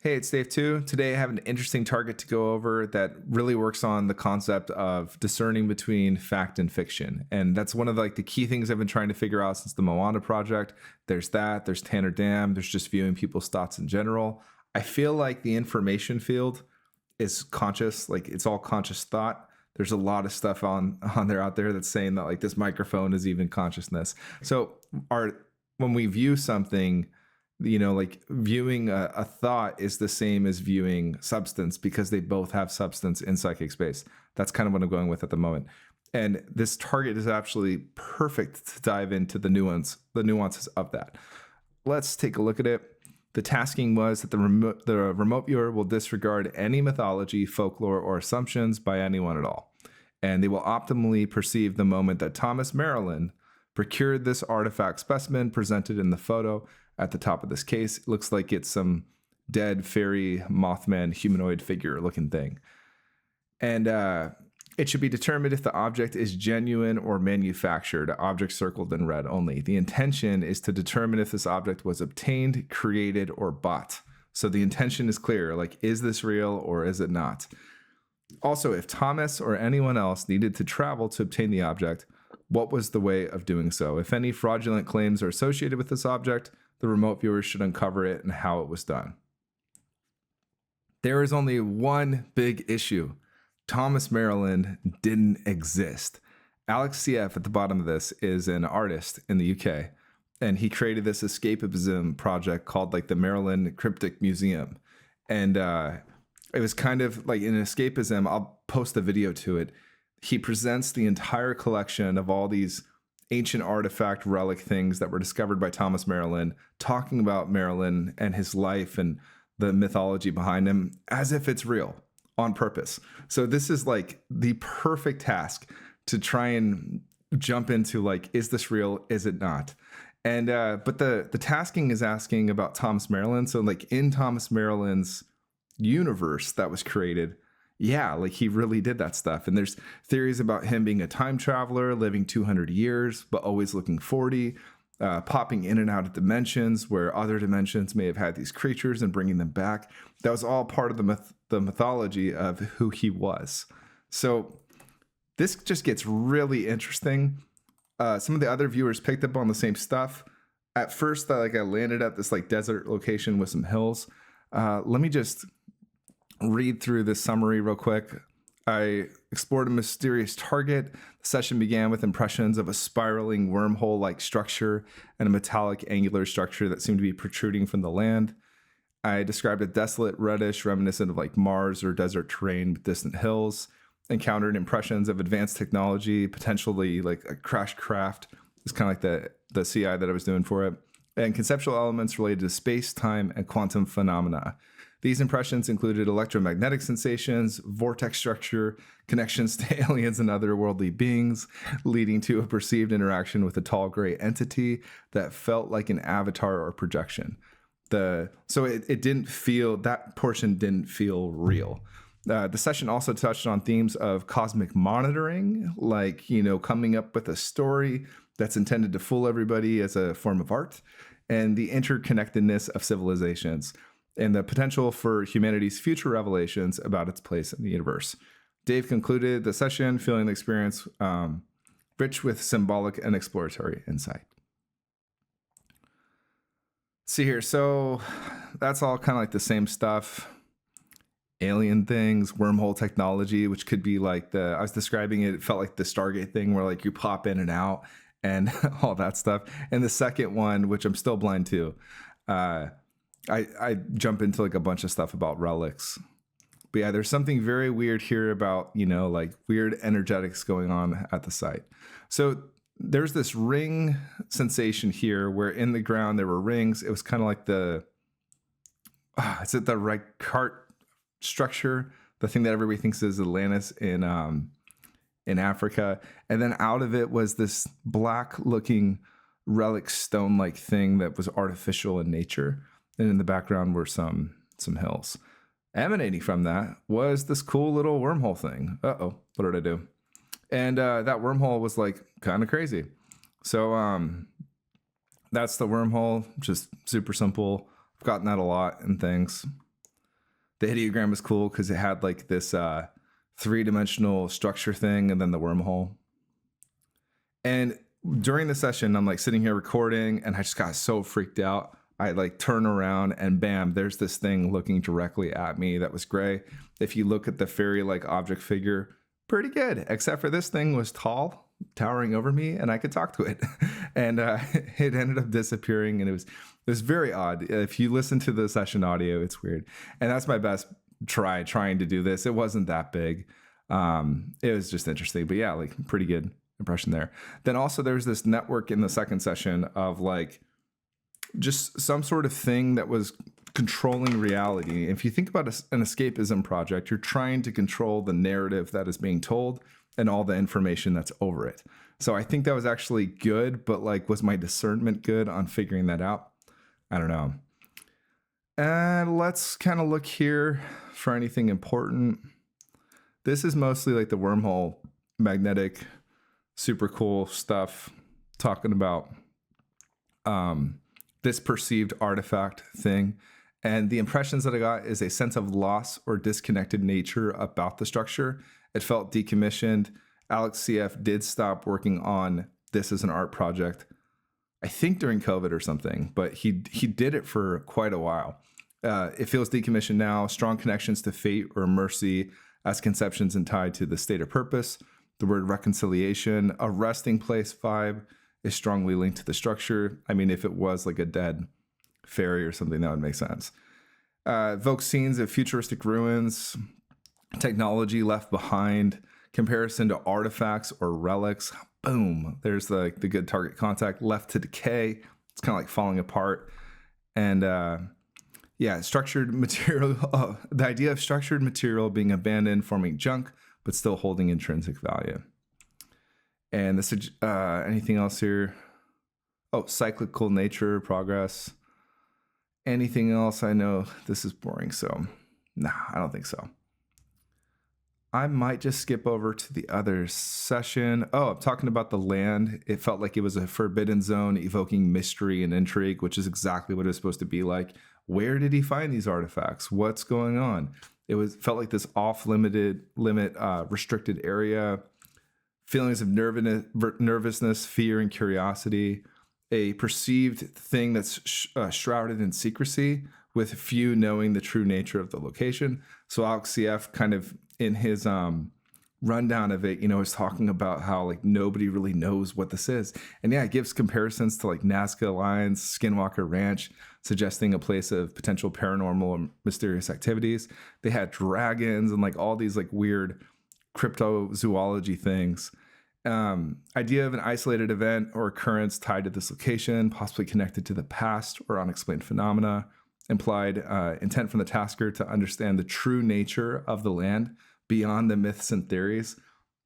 Hey, it's Dave too. Today I have an interesting target to go over that really works on the concept of discerning between fact and fiction. And that's one of the key things I've been trying to figure out since the Moana project. There's Tanner Dam, there's just viewing people's thoughts in general. I feel like the information field is conscious, like it's all conscious thought. There's a lot of stuff out there that's saying that this microphone is even consciousness. So when we view something, viewing a thought is the same as viewing substance because they both have substance in psychic space. That's kind of what I'm going with at the moment. And this target is actually perfect to dive into the nuances of that. Let's take a look at it. The tasking was that the remote viewer will disregard any mythology, folklore, or assumptions by anyone at all. And they will optimally perceive the moment that Thomas Merrylin procured this artifact specimen presented in the photo at the top of this case. It looks like it's some dead fairy Mothman humanoid figure looking thing. And it should be determined if the object is genuine or manufactured, object circled in red only. The intention is to determine if this object was obtained, created, or bought. So the intention is clear, is this real or is it not? Also, if Thomas or anyone else needed to travel to obtain the object, what was the way of doing so? If any fraudulent claims are associated with this object, the remote viewers should uncover it and how it was done. There is only one big issue. Thomas Merrylin didn't exist. Alex CF at the bottom of this is an artist in the UK, and he created this escapism project called the Merrylin Cryptid Museum. And it was kind of like in escapism, I'll post a video to it. He presents the entire collection of all these ancient artifact relic things that were discovered by Thomas Merrylin, talking about Merrylin and his life and the mythology behind him as if it's real on purpose. So this is the perfect task to try and jump into is this real? Is it not? And but the tasking is asking about Thomas Merrylin. So in Thomas Merrylin's universe that was created, yeah, he really did that stuff. And there's theories about him being a time traveler, living 200 years, but always looking 40, popping in and out of dimensions where other dimensions may have had these creatures and bringing them back. That was all part of the mythology of who he was. So this just gets really interesting. Some of the other viewers picked up on the same stuff. At first, I landed at this desert location with some hills. Let me just read through this summary real quick. I explored a mysterious target. The session began with impressions of a spiraling wormhole-like structure and a metallic angular structure that seemed to be protruding from the land. I described a desolate reddish reminiscent of Mars or desert terrain with distant hills. Encountered impressions of advanced technology, potentially a crash craft. It's kind of like the CI that I was doing for it. And conceptual elements related to space, time, and quantum phenomena. These impressions included electromagnetic sensations, vortex structure, connections to aliens and otherworldly beings, leading to a perceived interaction with a tall gray entity that felt like an avatar or projection. So it didn't feel, that portion didn't feel real. The session also touched on themes of cosmic monitoring, coming up with a story that's intended to fool everybody as a form of art, and the interconnectedness of civilizations, and the potential for humanity's future revelations about its place in the universe. Dave concluded the session feeling the experience rich with symbolic and exploratory insight. See here, so that's all kind of the same stuff. Alien things, wormhole technology, which could be I was describing it felt like the Stargate thing where you pop in and out and all that stuff. And the second one, which I'm still blind to, I jump into a bunch of stuff about relics. But yeah, there's something very weird here about, weird energetics going on at the site. So there's this ring sensation here where in the ground there were rings. It was kind of like is it the Ricart structure, the thing that everybody thinks is Atlantis in Africa? And then out of it was this black looking relic stone like thing that was artificial in nature. And in the background were some hills. Emanating from that was this cool little wormhole thing. Uh-oh, what did I do? And that wormhole was kind of crazy. So that's the wormhole, just super simple. I've gotten that a lot in things. The ideogram was cool because it had like this 3-dimensional structure thing and then the wormhole. And during the session, I'm like sitting here recording and I just got so freaked out. I like turn around and bam, there's this thing looking directly at me that was gray. If you look at the fairy-like object figure, pretty good, except for this thing was tall, towering over me, and I could talk to it. And it ended up disappearing, and it was very odd. If you listen to the session audio, it's weird. And that's my best trying to do this. It wasn't that big. It was just interesting, but yeah, like pretty good impression there. Then also there's this network in the second session of like just some sort of thing that was controlling reality. If you think about an escapism project, you're trying to control the narrative that is being told and all the information that's over it. So I think that was actually good, but like, was my discernment good on figuring that out? I don't know. And let's kind of look here for anything important. This is mostly like the wormhole, magnetic, super cool stuff, talking about this perceived artifact thing. And the impressions that I got is a sense of loss or disconnected nature about the structure. It felt decommissioned. Alex CF did stop working on this as an art project, I think during COVID or something, but he did it for quite a while. It feels decommissioned now. Strong connections to fate or mercy as conceptions and tied to the state of purpose. The word reconciliation, a resting place vibe, is strongly linked to the structure. I mean, if it was like a dead fairy or something, that would make sense. Evokes scenes of futuristic ruins, technology left behind, comparison to artifacts or relics. Boom. There's the good target contact. Left to decay. It's kind of like falling apart. And yeah, structured material. The idea of structured material being abandoned, forming junk, but still holding intrinsic value. And this, anything else here? Oh, cyclical nature, progress. Anything else? I know this is boring, so nah, I don't think so. I might just skip over to the other session. Oh, I'm talking about the land. It felt like it was a forbidden zone, evoking mystery and intrigue, which is exactly what it was supposed to be like. Where did he find these artifacts? What's going on? Felt like this off-limit, restricted area. Feelings of nervousness, fear, and curiosity. A perceived thing that's shrouded in secrecy, with few knowing the true nature of the location. So Alex CF kind of in his rundown of it, is talking about how like nobody really knows what this is. And yeah, it gives comparisons to like Nazca Alliance, Skinwalker Ranch, suggesting a place of potential paranormal and mysterious activities. They had dragons and like all these like weird cryptozoology things. Idea of an isolated event or occurrence tied to this location, possibly connected to the past or unexplained phenomena. Implied intent from the tasker to understand the true nature of the land beyond the myths and theories.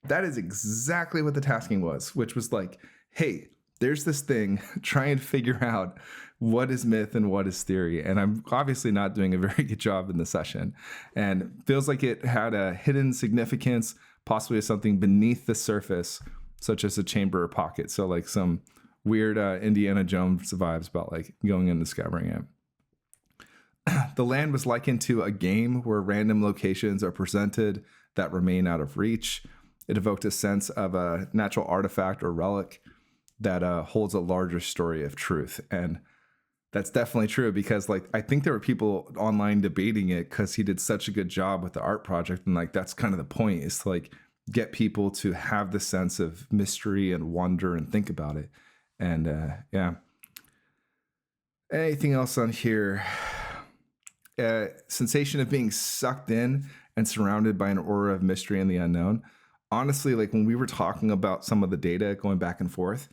That is exactly what the tasking was, which was like, hey, there's this thing, try and figure out what is myth and what is theory. And I'm obviously not doing a very good job in the session. And feels like it had a hidden significance, possibly something beneath the surface, such as a chamber or pocket. So like some weird Indiana Jones vibes about like going and discovering it. The land was likened to a game where random locations are presented that remain out of reach. It evoked a sense of a natural artifact or relic that holds a larger story of truth. And that's definitely true, because like I think there were people online debating it because he did such a good job with the art project. And like that's kind of the point, is to like get people to have the sense of mystery and wonder and think about it. And yeah. Anything else on here? Sensation of being sucked in and surrounded by an aura of mystery and the unknown. Honestly, like when we were talking about some of the data going back and forth,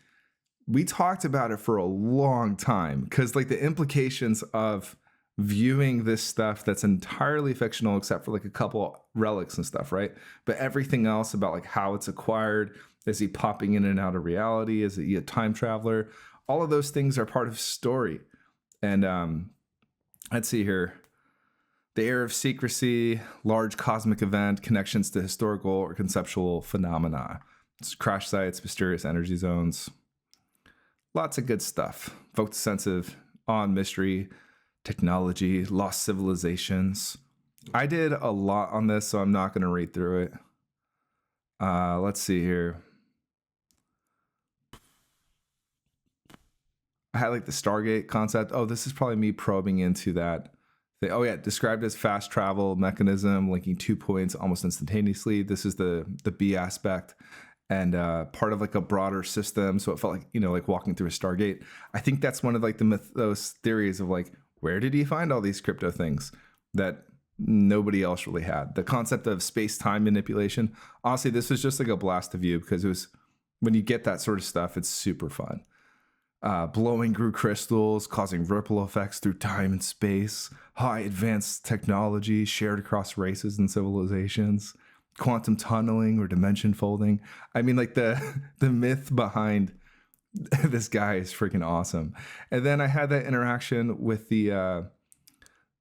we talked about it for a long time, because like the implications of viewing this stuff that's entirely fictional except for like a couple relics and stuff, right? But everything else about like how it's acquired, is he popping in and out of reality, is he a time traveler? All of those things are part of story. And let's see here. The air of secrecy, large cosmic event, connections to historical or conceptual phenomena. It's crash sites, mysterious energy zones. Lots of good stuff. Evoked a sense of awe and mystery, technology, lost civilizations, I did a lot on this, so I'm not going to read through it. Let's see here. I had like the Stargate concept. Oh, this is probably me probing into that. Oh yeah, described as fast travel mechanism linking 2 points almost instantaneously. This is the B aspect, and part of like a broader system. So it felt like, like walking through a Stargate. I think that's one of like the Mythos theories of like, where did he find all these crypto things that nobody else really had? The concept of space-time manipulation. Honestly, this was just like a blast of you, because it was, when you get that sort of stuff, it's super fun. Blowing through crystals, causing ripple effects through time and space, high advanced technology shared across races and civilizations, quantum tunneling or dimension folding. I mean, like the myth behind this guy is freaking awesome. And then I had that interaction with the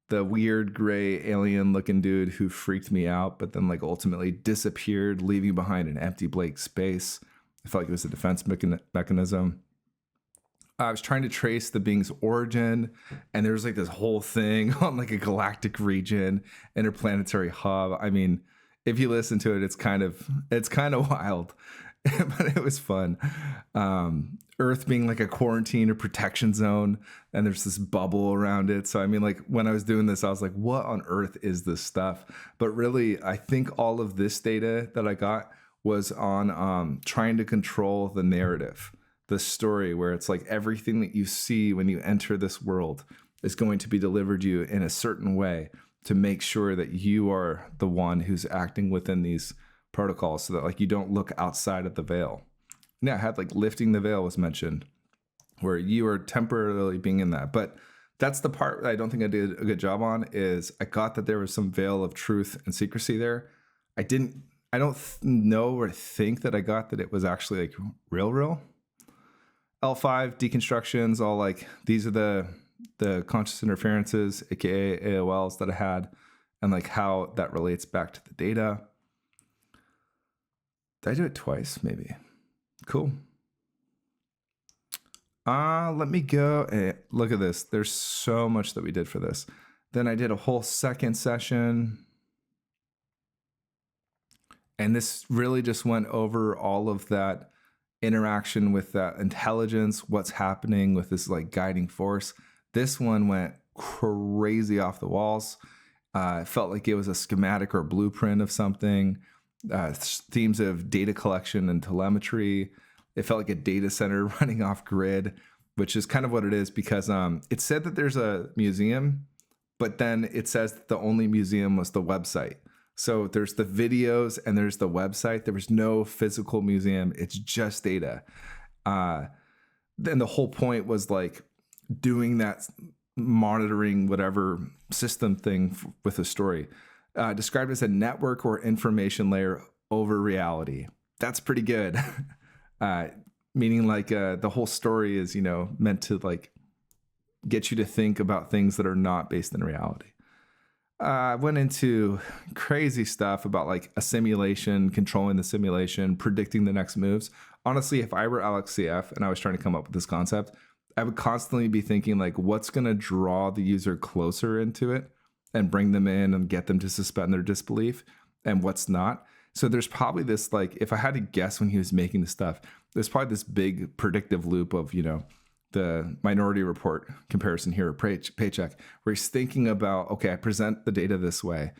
weird gray alien looking dude who freaked me out, but then like ultimately disappeared, leaving behind an empty blank space. I felt like it was a defense mechanism. I was trying to trace the being's origin, and there's like this whole thing on like a galactic region, interplanetary hub. I mean, if you listen to it, it's kind of wild, but it was fun. Earth being like a quarantine or protection zone, and there's this bubble around it. So I mean, like when I was doing this, I was like, what on earth is this stuff? But really, I think all of this data that I got was on trying to control the narrative, the story, where it's like everything that you see when you enter this world is going to be delivered to you in a certain way to make sure that you are the one who's acting within these protocols, so that like you don't look outside of the veil. Yeah, I had like lifting the veil was mentioned, where you are temporarily being in that. But that's the part that I don't think I did a good job on, is I got that there was some veil of truth and secrecy there. I don't know or think that I got that it was actually like real. L5 deconstructions, all like, these are the conscious interferences, aka AOLs, that I had, and like how that relates back to the data. Did I do it twice? Maybe. Cool. Let me go. Look at this. There's so much that we did for this. Then I did a whole second session, and this really just went over all of that interaction with that intelligence, what's happening with this like guiding force. This one went crazy off the walls. It felt like it was a schematic or blueprint of something. Themes of data collection and telemetry. It felt like a data center running off grid, which is kind of what it is, because it said that there's a museum, but then it says that the only museum was the website. So there's the videos and there's the website. There was no physical museum. It's just data. Then the whole point was like doing that monitoring whatever system thing with a story. Described as a network or information layer over reality. That's pretty good. Meaning like the whole story is, meant to like get you to think about things that are not based in reality. I went into crazy stuff about like a simulation, controlling the simulation, predicting the next moves. Honestly, if I were Alex CF and I was trying to come up with this concept, I would constantly be thinking like, what's going to draw the user closer into it and bring them in and get them to suspend their disbelief, and what's not. So there's probably this, like, if I had to guess when he was making the stuff, there's probably this big predictive loop of, the Minority Report comparison here, Paycheck, where he's thinking about, okay, I present the data this way.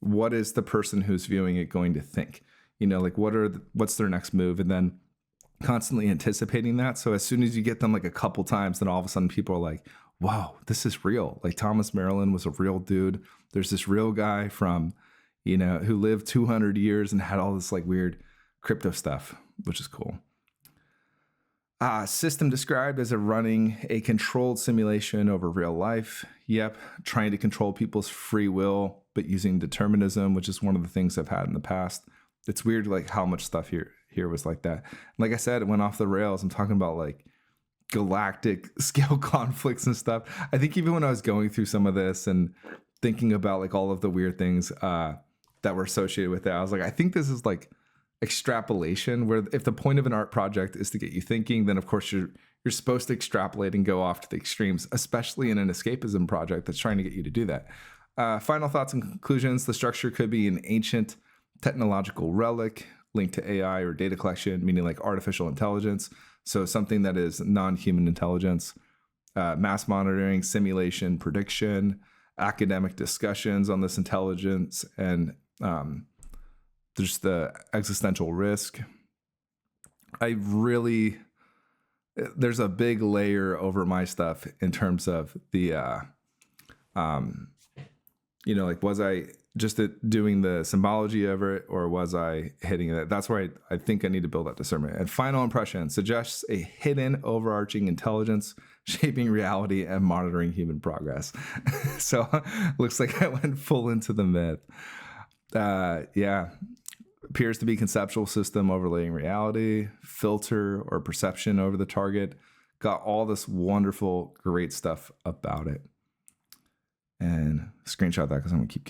What is the person who's viewing it going to think? Like what's their next move? And then constantly anticipating that. So as soon as you get them like a couple times, then all of a sudden people are like, wow, this is real. Like Thomas Merrylin was a real dude. There's this real guy from, who lived 200 years and had all this like weird crypto stuff, which is cool. System described as running a controlled simulation over real life. Yep. Trying to control people's free will, but using determinism, which is one of the things I've had in the past. It's weird, like how much stuff here was like that. Like I said, it went off the rails. I'm talking about like galactic scale conflicts and stuff. I think even when I was going through some of this and thinking about like all of the weird things that were associated with it, I was like, I think this is like extrapolation, where if the point of an art project is to get you thinking, then of course you're supposed to extrapolate and go off to the extremes, especially in an escapism project that's trying to get you to do that. Final thoughts and conclusions. The structure could be an ancient technological relic linked to AI or data collection, meaning like artificial intelligence. So something that is non-human intelligence, mass monitoring, simulation, prediction, academic discussions on this intelligence, and there's the existential risk. There's a big layer over my stuff in terms of the, like, was I just doing the symbology of it, or was I hitting it? That's where I think I need to build that discernment. And final impression suggests a hidden overarching intelligence shaping reality and monitoring human progress. So looks like I went full into the myth. Appears to be conceptual system overlaying reality, filter or perception over the target. Got all this wonderful, great stuff about it. And screenshot that because I'm gonna keep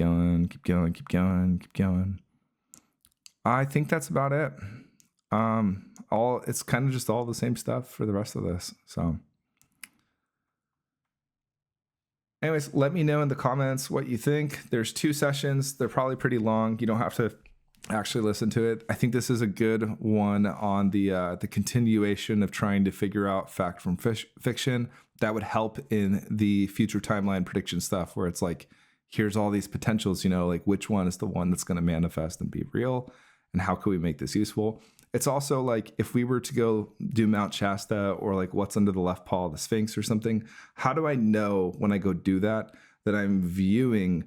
going. I think that's about it. It's kind of just all the same stuff for the rest of this. So anyways, let me know in the comments what you think. There's 2 sessions. They're probably pretty long. You don't have to actually listen to it. I think this is a good one on the continuation of trying to figure out fact from fiction. That would help in the future timeline prediction stuff, where it's like, here's all these potentials, like which one is the one that's going to manifest and be real, and how can we make this useful? It's also like, if we were to go do Mount Shasta, or like what's under the left paw of the Sphinx or something, how do I know when I go do that I'm viewing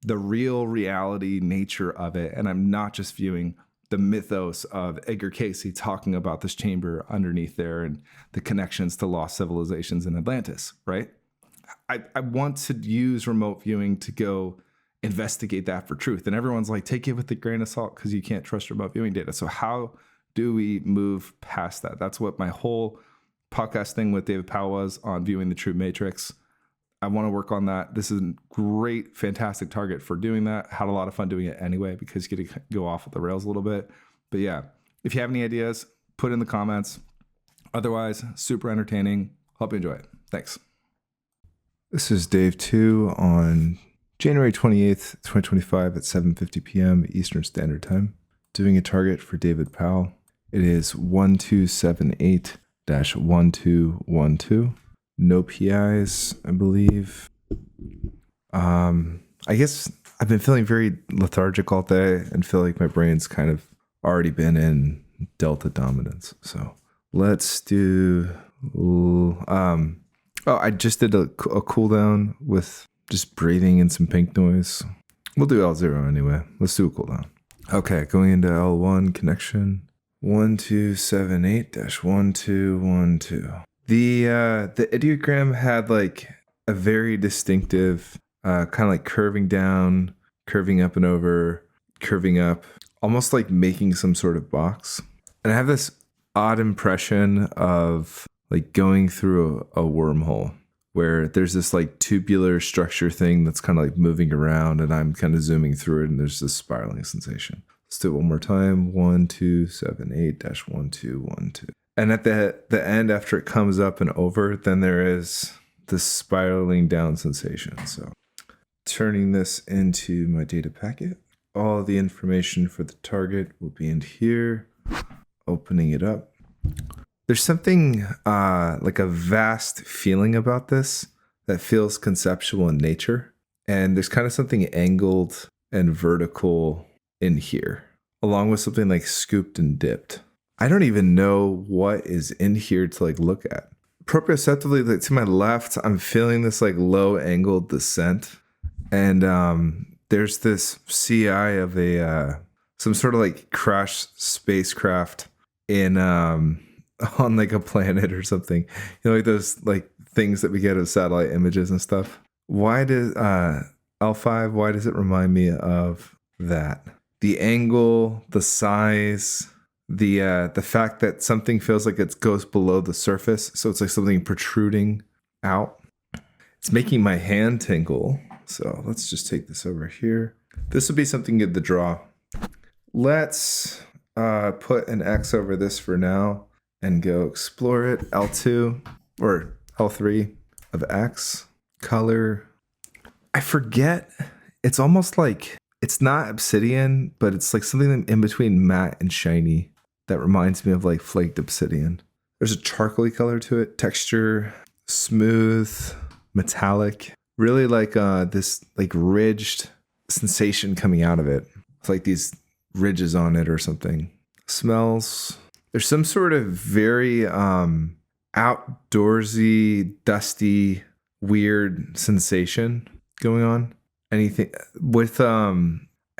the real reality nature of it, and I'm not just viewing the mythos of Edgar Cayce talking about this chamber underneath there and the connections to lost civilizations in Atlantis, right? I want to use remote viewing to go investigate that for truth. And everyone's like, take it with a grain of salt because you can't trust remote viewing data. So how do we move past that? That's what my whole podcast thing with David Powell was on viewing the true matrix. I want to work on that. This is a great, fantastic target for doing that. Had a lot of fun doing it anyway, because you get to go off the rails a little bit. But yeah, if you have any ideas, put in the comments. Otherwise, super entertaining. Hope you enjoy it. Thanks. This is Dave 2 on January 28th, 2025 at 7:50 p.m. Eastern Standard Time. Doing a target for David Powell. It is 1278-1212. No PIs, I believe. I guess I've been feeling very lethargic all day and feel like my brain's kind of already been in delta dominance. So let's do, I just did a cooldown with just breathing and some pink noise. We'll do L0 anyway. Let's do a cooldown. Okay, going into L1 connection. 1278-1212. The ideogram had like a very distinctive kind of like curving down, curving up and over, curving up, almost like making some sort of box. And I have this odd impression of like going through a wormhole, where there's this like tubular structure thing that's kind of like moving around, and I'm kind of zooming through it, and there's this spiraling sensation. Let's do it one more time. 1278-1212. And at the end, after it comes up and over, then there is this spiraling down sensation. So turning this into my data packet, all the information for the target will be in here. Opening it up. There's something like a vast feeling about this that feels conceptual in nature. And there's kind of something angled and vertical in here, along with something like scooped and dipped. I don't even know what is in here to like look at. Proprioceptively, like to my left, I'm feeling this like low angled descent. And there's this CI of a some sort of like crashed spacecraft in on like a planet or something. You know, like those like things that we get of satellite images and stuff. Why does L5, why does it remind me of that? The angle, the size, the fact that something feels like it goes below the surface, so it's like something protruding out. It's making my hand tingle. So let's just take this over here. This would be something good to draw. Let's put an X over this for now and go explore it. L2 or L3 of X. Color. I forget it's almost like it's not obsidian, but it's like something in between matte and shiny that reminds me of like flaked obsidian. There's a charcoaly color to it, texture, smooth, metallic, really like this like ridged sensation coming out of it. It's like these ridges on it or something. Smells, there's some sort of very outdoorsy, dusty, weird sensation going on. Anything with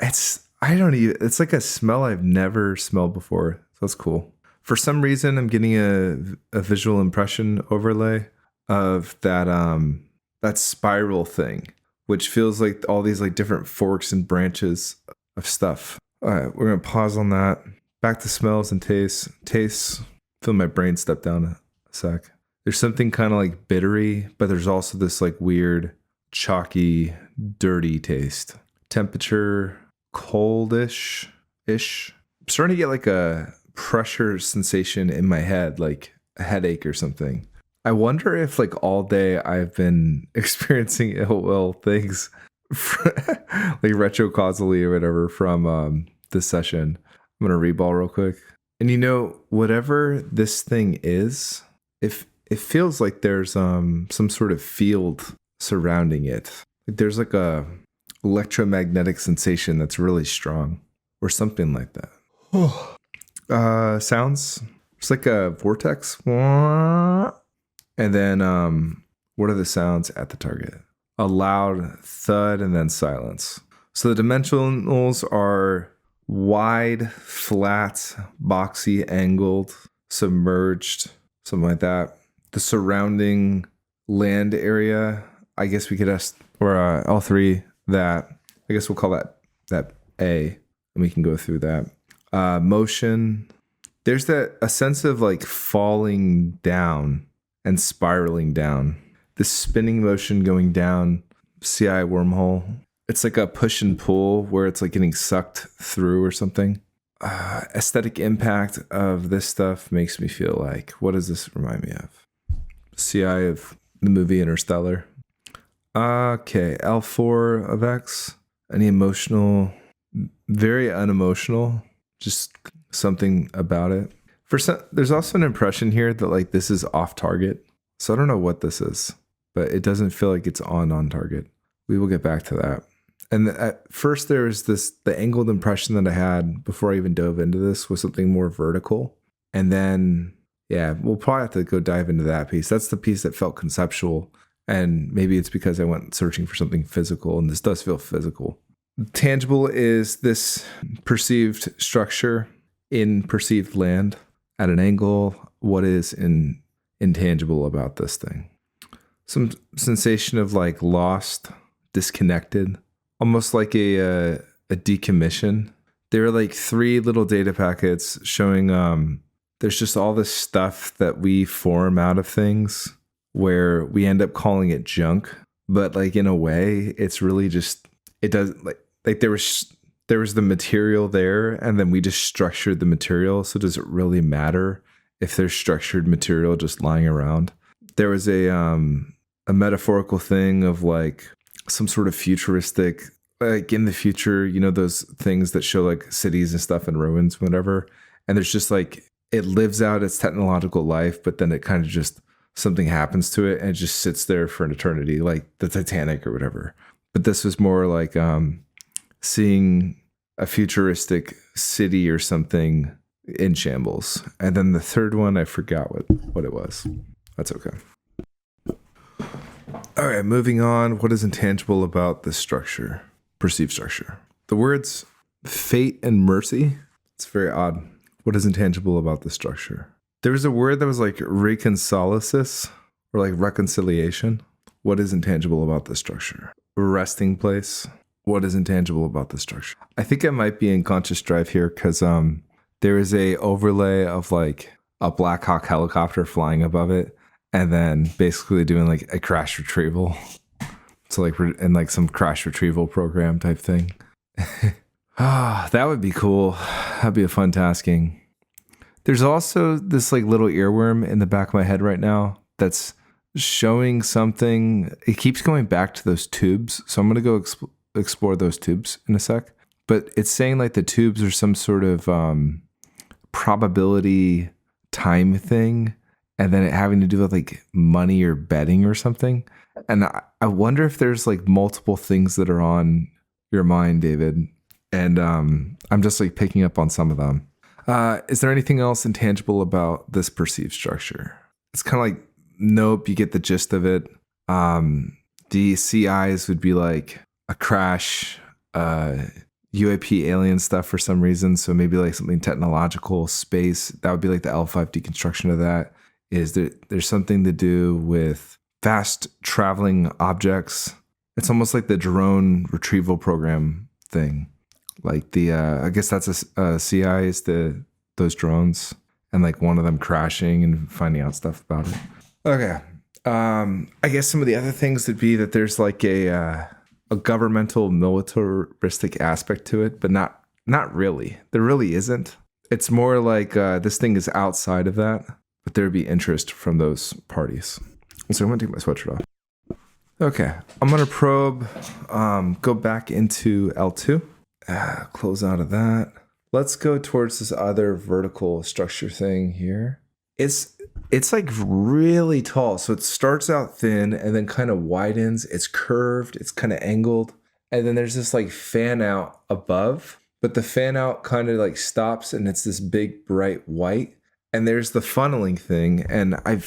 it's it's like a smell I've never smelled before. So that's cool. For some reason I'm getting a visual impression overlay of that spiral thing, which feels like all these like different forks and branches of stuff. All right, we're gonna pause on that. Back to smells and tastes. Tastes, feel my brain step down a sec. There's something kind of like bittery, but there's also this like weird, chalky, dirty taste. Temperature, coldish. I'm starting to get like a pressure sensation in my head, like a headache or something. I wonder if like all day I've been experiencing ill will things like retrocausally or whatever from this session. I'm going to reball real quick. And you know, whatever this thing is, if it feels like there's some sort of field surrounding it. Like there's like a electromagnetic sensation that's really strong or something like that. Sounds, it's like a vortex. And then what are the sounds at the target? A loud thud and then silence. So the dimensionals are wide, flat, boxy, angled, submerged, something like that. The surrounding land area, I guess we could ask, or L3, that, I guess we'll call that A, and we can go through that. Motion, there's a sense of like falling down and spiraling down. This spinning motion going down CI wormhole. It's like a push and pull where it's like getting sucked through or something. Aesthetic impact of this stuff makes me feel like, what does this remind me of? CI of the movie Interstellar. Okay, L4 of X. Any emotional, very unemotional, just something about it. There's also an impression here that like this is off target. So I don't know what this is, but it doesn't feel like it's on target. We will get back to that. And at first there was the angled impression that I had before I even dove into this was something more vertical. And then, yeah, we'll probably have to go dive into that piece. That's the piece that felt conceptual. And maybe it's because I went searching for something physical, and this does feel physical. Tangible is this perceived structure in perceived land at an angle. What is intangible about this thing? Some sensation of like lost, disconnected, almost like a decommission. There are like 3 little data packets showing there's just all this stuff that we form out of things where we end up calling it junk, but like in a way it's really just, it does like there was the material there and then we just structured the material. So does it really matter if there's structured material just lying around? There was a metaphorical thing of like some sort of futuristic, like in the future, you know, those things that show like cities and stuff in ruins, whatever. And there's just like, it lives out its technological life, but then it kind of just, something happens to it and it just sits there for an eternity, like the Titanic or whatever. But this was more like seeing a futuristic city or something in shambles. And then the third one, I forgot what it was. That's okay. All right, moving on. What is intangible about this structure? Perceived structure. The words fate and mercy. It's very odd. What is intangible about this structure? There was a word that was like reconcilisis or like reconciliation. What is intangible about this structure? Resting place. What is intangible about this structure? I think I might be in conscious drive here because there is a overlay of like a Black Hawk helicopter flying above it and then basically doing like a crash retrieval. So like we're in like some crash retrieval program type thing. That would be cool. That'd be a fun tasking. There's also this like little earworm in the back of my head right now that's showing something. It keeps going back to those tubes. So I'm going to go explore those tubes in a sec. But it's saying like the tubes are some sort of probability time thing, and then it having to do with like money or betting or something. And I wonder if there's like multiple things that are on your mind, David. And I'm just like picking up on some of them. Is there anything else intangible about this perceived structure? It's kind of like, nope, you get the gist of it. The CIs would be like a crash, UAP alien stuff for some reason. So maybe like something technological, space. That would be like the L5 deconstruction of that. Is there's something to do with fast traveling objects. It's almost like the drone retrieval program thing. Like the, I guess that's a CI is those drones, and like one of them crashing and finding out stuff about it. Okay. I guess some of the other things would be that there's like a governmental militaristic aspect to it, but not really. There really isn't. It's more like this thing is outside of that, but there'd be interest from those parties. So I'm going to take my sweatshirt off. Okay. I'm going to probe, go back into L2, close out of that. Let's go towards this other vertical structure thing here. It's like really tall. So it starts out thin and then kind of widens. It's curved. It's kind of angled. And then there's this like fan out above, but the fan out kind of like stops and it's this big bright white. And there's the funneling thing. And I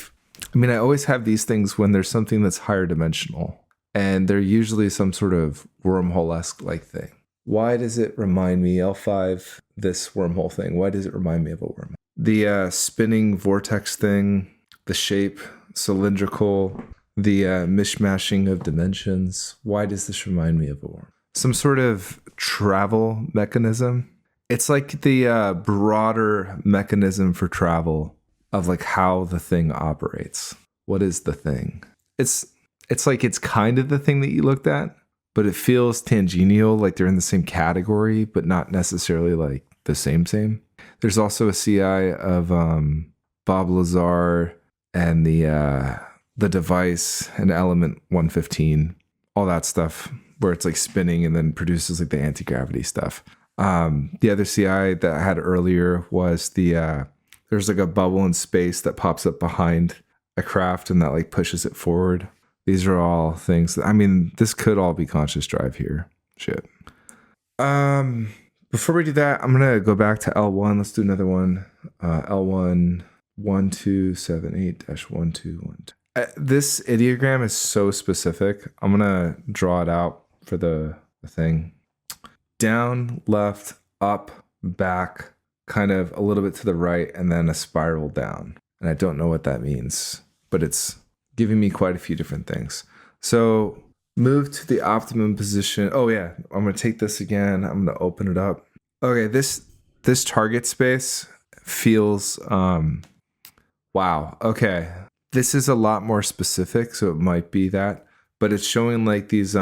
always have these things when there's something that's higher dimensional, and they're usually some sort of wormhole-esque like thing. Why does it remind me, L5, this wormhole thing, why does it remind me of a wormhole? The spinning vortex thing, the shape, cylindrical, the mishmashing of dimensions. Why does this remind me of a worm? Some sort of travel mechanism. It's like the broader mechanism for travel of like how the thing operates. What is the thing? It's like it's kind of the thing that you looked at, but it feels tangential, like they're in the same category, but not necessarily like the same. There's also a CI of Bob Lazar and the device and element 115, all that stuff, where it's like spinning and then produces like the anti-gravity stuff. The other CI that I had earlier was there's like a bubble in space that pops up behind a craft and that like pushes it forward. These are all things that, this could all be conscious drive here. Shit. Before we do that, I'm going to go back to L1. Let's do another one. L1 1278-1212. This ideogram is so specific. I'm going to draw it out for the thing. Down, left, up, back, kind of a little bit to the right, and then a spiral down. And I don't know what that means, but it's giving me quite a few different things. So move to the optimum position. Oh yeah, I'm going to take this again. I'm going to open it up. Okay, this target space feels, wow. Okay, this is a lot more specific, so it might be that, but it's showing like these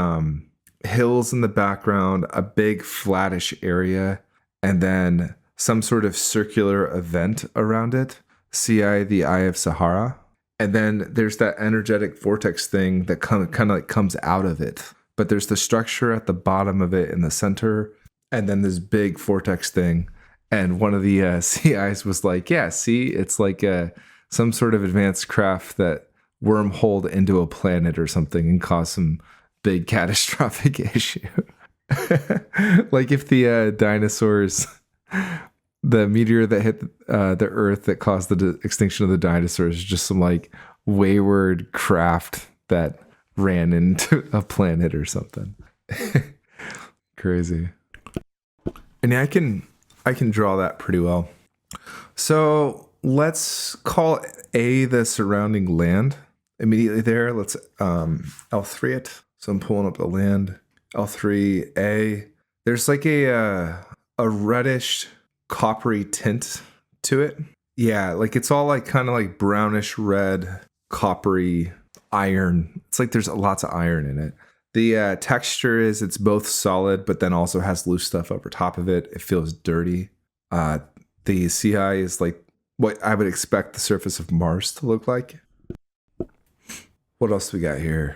hills in the background, a big flattish area, and then some sort of circular event around it. CI, the Eye of Sahara. And then there's that energetic vortex thing that kind of like comes out of it. But there's the structure at the bottom of it in the center, and then this big vortex thing. And one of the CIs was like, yeah, see, it's like some sort of advanced craft that wormholed into a planet or something and caused some big catastrophic issue. Like if the dinosaurs, the meteor that hit the Earth that caused the extinction of the dinosaurs is just some like wayward craft that ran into a planet or something. Crazy. And yeah, I can draw that pretty well. So let's call A the surrounding land. Immediately there, let's L3 it. So I'm pulling up the land. L3A. There's like a reddish coppery tint to it. Yeah, like it's all like kind of like brownish red, coppery iron. It's like there's lots of iron in it. The texture is it's both solid, but then also has loose stuff over top of it. It feels dirty. The CI is like what I would expect the surface of Mars to look like. What else do we got here?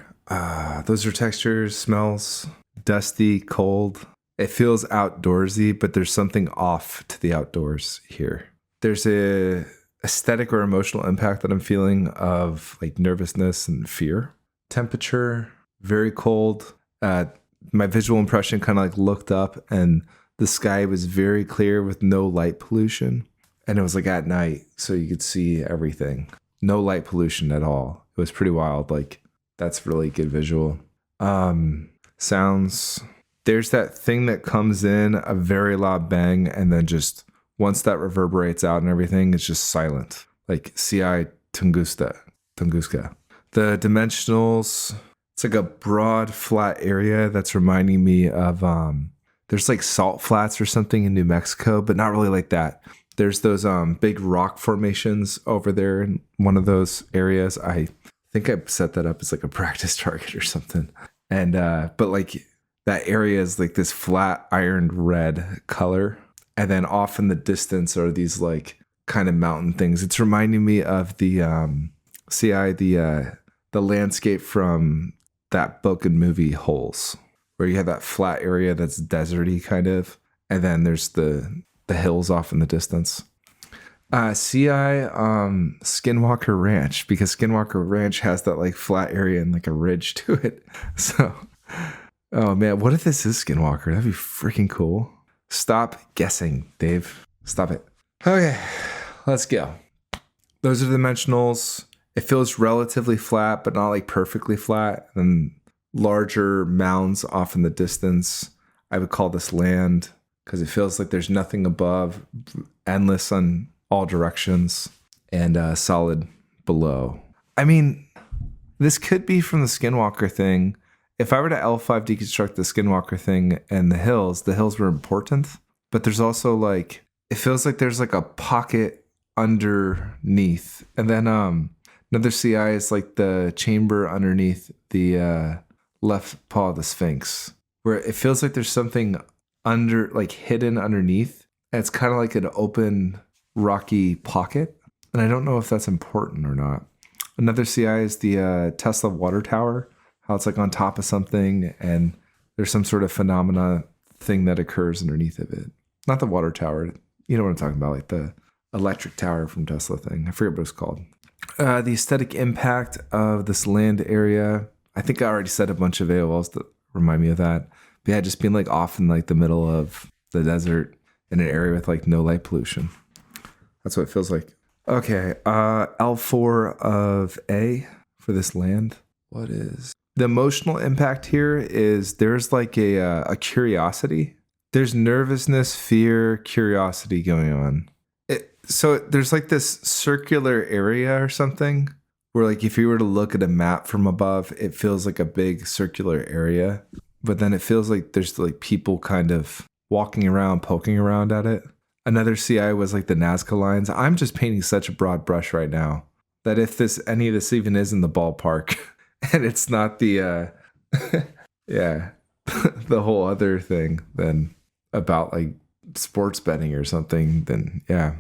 Those are textures, smells. dusty, cold. It feels outdoorsy, but there's something off to the outdoors here. There's a aesthetic or emotional impact that I'm feeling of like nervousness and fear. Temperature, very cold. My visual impression kind of like looked up and the sky was very clear with no light pollution. And it was like at night, so you could see everything. No light pollution at all. It was pretty wild. Like, that's really good visual. Sounds. There's that thing that comes in, a very loud bang, and then just once that reverberates out and everything, it's just silent. Like CI Tunguska. The dimensionals, it's like a broad, flat area that's reminding me of, there's like salt flats or something in New Mexico, but not really like that. There's those big rock formations over there in one of those areas. I think I set that up as like a practice target or something. And but like that area is like this flat ironed red color. And then off in the distance are these like kind of mountain things. It's reminding me of the the landscape from that book and movie Holes, where you have that flat area that's deserty kind of, and then there's the hills off in the distance. CI Skinwalker Ranch, because Skinwalker Ranch has that like flat area and like a ridge to it. So, oh man, what if this is Skinwalker? That'd be freaking cool. Stop guessing, Dave. Stop it. Okay, let's go. Those are the dimensionals. It feels relatively flat, but not like perfectly flat. And larger mounds off in the distance. I would call this land because it feels like there's nothing above, endless on all directions, and solid below. I mean, this could be from the Skinwalker thing. If I were to L5 deconstruct the Skinwalker thing and the hills were important, but there's also like, it feels like there's like a pocket underneath. And then another CI is like the chamber underneath the left paw of the Sphinx, where it feels like there's something under, like hidden underneath. And it's kind of like an open rocky pocket. And I don't know if that's important or not. Another CI is the Tesla water tower, how it's like on top of something and there's some sort of phenomena thing that occurs underneath of it. Not the water tower. You know what I'm talking about, like the electric tower from Tesla thing. I forget what it's called. The aesthetic impact of this land area. I think I already said a bunch of AOLs that remind me of that. But yeah, just being like off in like the middle of the desert in an area with like no light pollution. That's what it feels like. Okay, L4 of A for this land. What is the emotional impact here? Is there's like a curiosity. There's nervousness, fear, curiosity going on. So there's like this circular area or something where like if you were to look at a map from above, it feels like a big circular area. But then it feels like there's like people kind of walking around, poking around at it. Another CI was like the Nazca lines. I'm just painting such a broad brush right now that if any of this even is in the ballpark and it's not the, yeah, the whole other thing then about like sports betting or something, then yeah.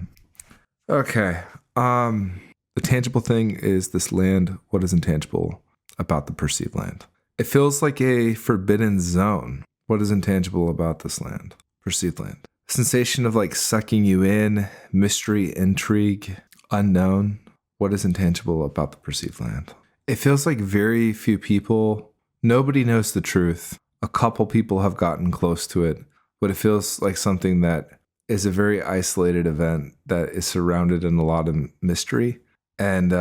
Okay. The tangible thing is this land. What is intangible about the perceived land? It feels like a forbidden zone. What is intangible about this land? Perceived land. Sensation of like sucking you in, mystery, intrigue, unknown. What is intangible about the perceived land? It feels like very few people, nobody knows the truth. A couple people have gotten close to it, but it feels like something that is a very isolated event that is surrounded in a lot of mystery. And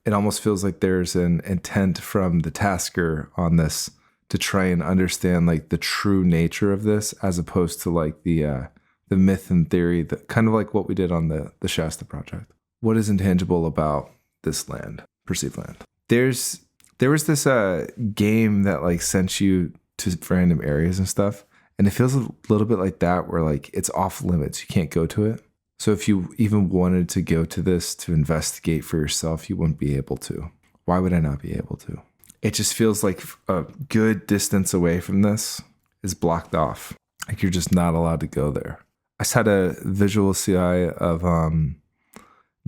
it almost feels like there's an intent from the tasker on this to try and understand like the true nature of this, as opposed to like the myth and theory, that kind of like what we did on the Shasta project. What is intangible about this land, perceived land? There was this game that like sent you to random areas and stuff, and it feels a little bit like that, where like it's off limits, you can't go to it. So if you even wanted to go to this to investigate for yourself, you wouldn't be able to. Why would I not be able to? It just feels like a good distance away from this is blocked off. Like you're just not allowed to go there. I just had a visual CI of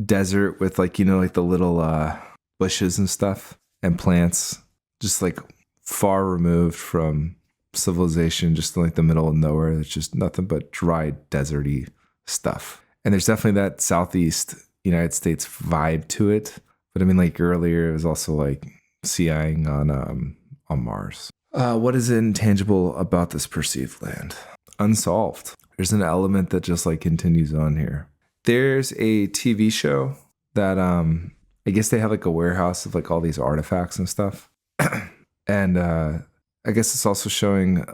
desert with like, you know, like the little bushes and stuff and plants, just like far removed from civilization just in like the middle of nowhere. It's just nothing but dry, deserty stuff. And there's definitely that Southeast United States vibe to it. But I mean, like earlier, it was also like CIing on Mars. What is intangible about this perceived land? Unsolved. There's an element that just like continues on here. There's a TV show that I guess they have like a warehouse of like all these artifacts and stuff. And I guess it's also showing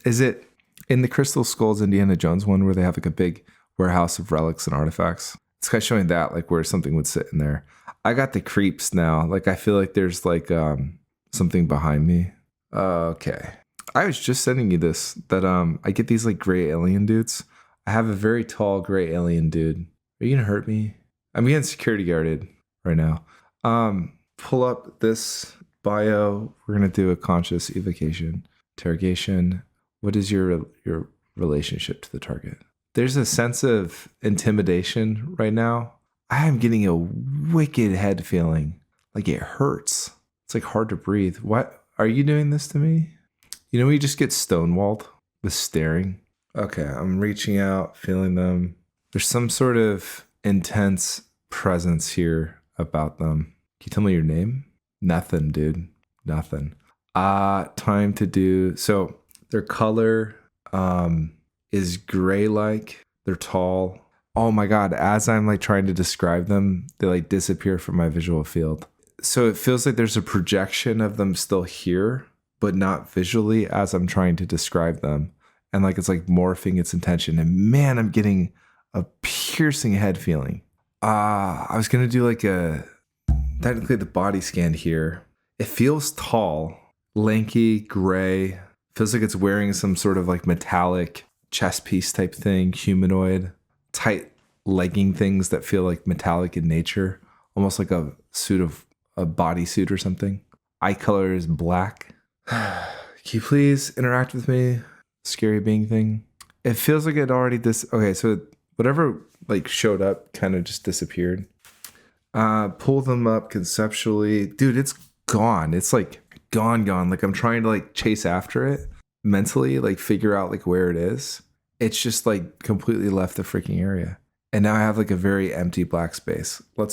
is it in the Crystal Skulls Indiana Jones one where they have like a big warehouse of relics and artifacts? It's kind of showing that, like where something would sit in there. I got the creeps now. Like I feel like there's like something behind me. Okay. I was just sending you this that I get these like gray alien dudes. I have a very tall gray alien dude. Are you gonna hurt me? I'm getting security guarded right now. Pull up this bio. We're gonna do a conscious evocation, interrogation. What is your relationship to the target? There's a sense of intimidation right now. I am getting a wicked head feeling. Like it hurts. It's like hard to breathe. What are you doing this to me? You know, we just get stonewalled with staring. Okay, I'm reaching out, feeling them. There's some sort of intense presence here about them. Can you tell me your name? Nothing, dude. Nothing. Time to do. So their color is gray-like. They're tall. Oh my God, as I'm like trying to describe them, they like disappear from my visual field. So it feels like there's a projection of them still here, but not visually as I'm trying to describe them. And like it's like morphing its intention. And man, I'm getting a piercing head feeling. I was gonna do like technically the body scan here. It feels tall, lanky, gray. Feels like it's wearing some sort of like metallic chest piece type thing, humanoid, tight legging things that feel like metallic in nature, almost like a suit of a bodysuit or something. Eye color is black. Can you please interact with me? Scary being thing. It feels like it already okay, so whatever like showed up kind of just disappeared. Pull them up conceptually. Dude, it's gone. It's like gone. Like I'm trying to like chase after it mentally, like figure out like where it is. It's just like completely left the freaking area. And now I have like a very empty black space. We're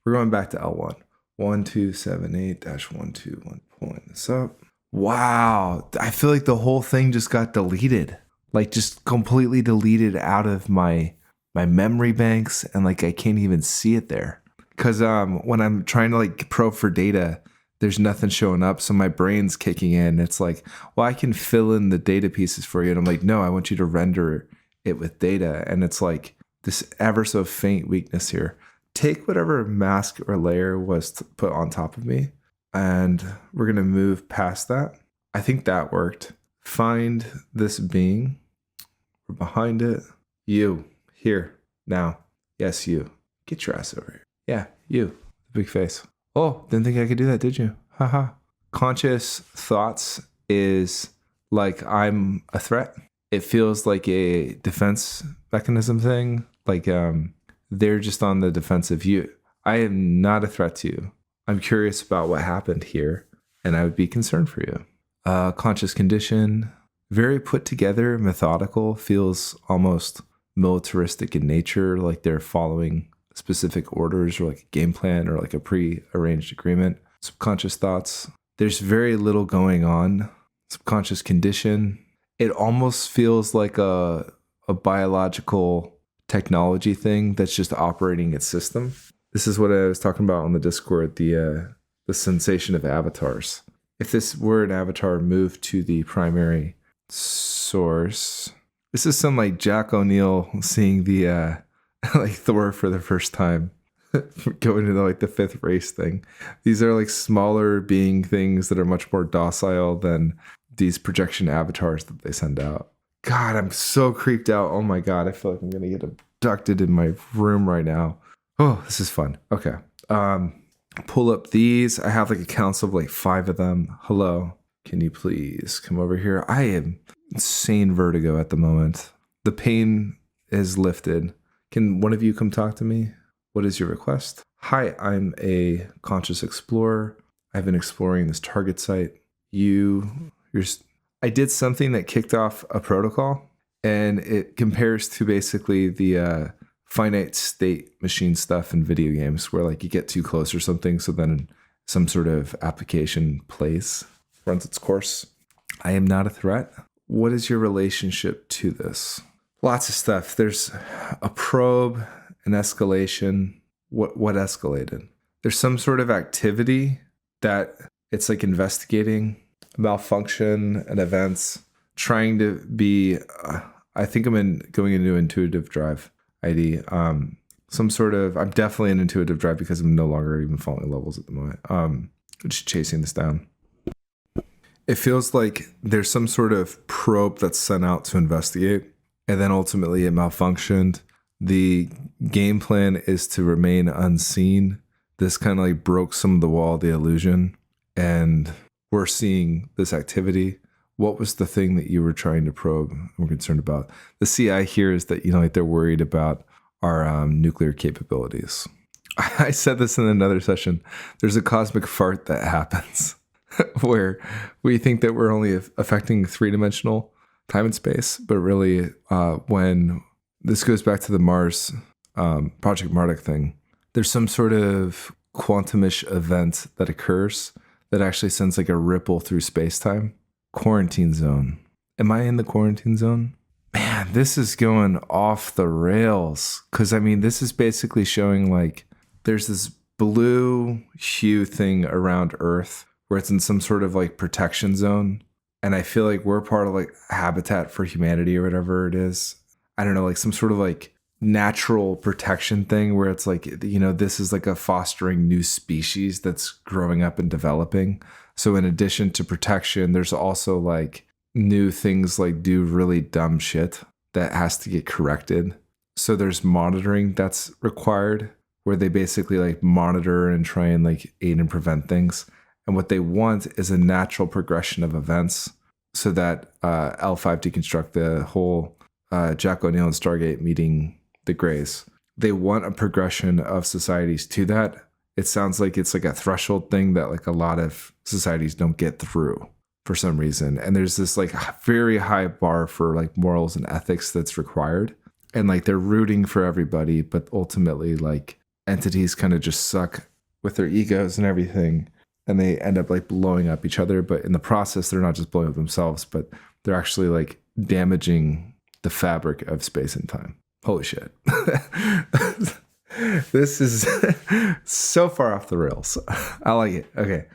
going back to L1. 1278-121. Pulling this up. Wow. I feel like the whole thing just got deleted. Like just completely deleted out of my memory banks, and like I can't even see it there. Cause when I'm trying to like probe for data, there's nothing showing up. So my brain's kicking in. It's like, well, I can fill in the data pieces for you. And I'm like, no, I want you to render it with data. And it's like this ever so faint weakness here. Take whatever mask or layer was put on top of me, and we're going to move past that. I think that worked. Find this being. We're behind it. You. Here. Now. Yes, you. Get your ass over here. Yeah, you. The big face. Oh, didn't think I could do that, did you? Haha. Conscious thoughts is like I'm a threat. It feels like a defense mechanism thing. Like they're just on the defensive. I am not a threat to you. I'm curious about what happened here, and I would be concerned for you. Conscious condition, very put together, methodical, feels almost militaristic in nature, like they're following specific orders or like a game plan or like a pre-arranged agreement. Subconscious thoughts, there's very little going on. Subconscious condition, it almost feels like a biological technology thing that's just operating its system. This is what I was talking about on the Discord, the sensation of avatars. If this were an avatar moved to the primary source, this is some like Jack O'Neill seeing the like Thor for the first time, going into like the fifth race thing. These are like smaller being things that are much more docile than these projection avatars that they send out. God, I'm so creeped out. Oh my God, I feel like I'm gonna get abducted in my room right now. Oh, this is fun. Okay. Pull up these. I have like a count of like 5 of them. Hello. Can you please come over here? I am insane vertigo at the moment. The pain is lifted. Can one of you come talk to me? What is your request? Hi, I'm a conscious explorer. I've been exploring this target site. You're I did something that kicked off a protocol, and it compares to basically the finite state machine stuff in video games where like you get too close or something, so then some sort of application runs its course. I am not a threat. What is your relationship to this? Lots of stuff. There's a probe, an escalation. What escalated? There's some sort of activity that it's like investigating malfunction and events, trying to be, I think going into intuitive drive ID. I'm definitely in intuitive drive because I'm no longer even following levels at the moment. Just chasing this down. It feels like there's some sort of probe that's sent out to investigate, and then ultimately it malfunctioned. The game plan is to remain unseen. This kind of like broke some of the wall of the illusion, and we're seeing this activity. What was the thing that you were trying to probe and were concerned about? The CI here is that, like they're worried about our nuclear capabilities. I said this in another session. There's a cosmic fart that happens where we think that we're only affecting three-dimensional time and space, but really when this goes back to the Mars Project Marduk thing, there's some sort of quantumish event that occurs that actually sends like a ripple through space-time. Quarantine zone. Am I in the quarantine zone? Man, this is going off the rails. Because, this is basically showing like there's this blue hue thing around Earth where it's in some sort of like protection zone. And I feel like we're part of like Habitat for Humanity or whatever it is. I don't know, like some sort of like natural protection thing where it's like, this is like a fostering new species that's growing up and developing. So in addition to protection, there's also like new things like do really dumb shit that has to get corrected. So there's monitoring that's required where they basically like monitor and try and like aid and prevent things. And what they want is a natural progression of events so that L5 deconstruct the whole Jack O'Neill and Stargate meeting the Greys. They want a progression of societies to that. It sounds like it's like a threshold thing that like a lot of societies don't get through for some reason. And there's this like very high bar for like morals and ethics that's required. And like they're rooting for everybody, but ultimately like entities kind of just suck with their egos and everything. And they end up like blowing up each other. But in the process, they're not just blowing up themselves, but they're actually like damaging the fabric of space and time. Holy shit. This is so far off the rails. I like it. Okay.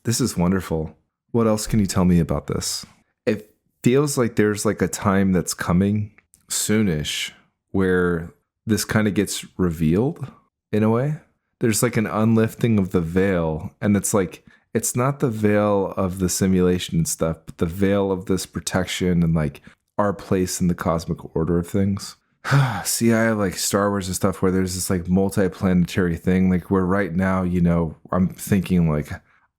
This is wonderful. What else can you tell me about this? It feels like there's like a time that's coming soonish where this kind of gets revealed in a way. There's like an unlifting of the veil, and it's like, it's not the veil of the simulation and stuff, but the veil of this protection and like our place in the cosmic order of things. See, I have like Star Wars and stuff where there's this like multi-planetary thing, like where right now, I'm thinking like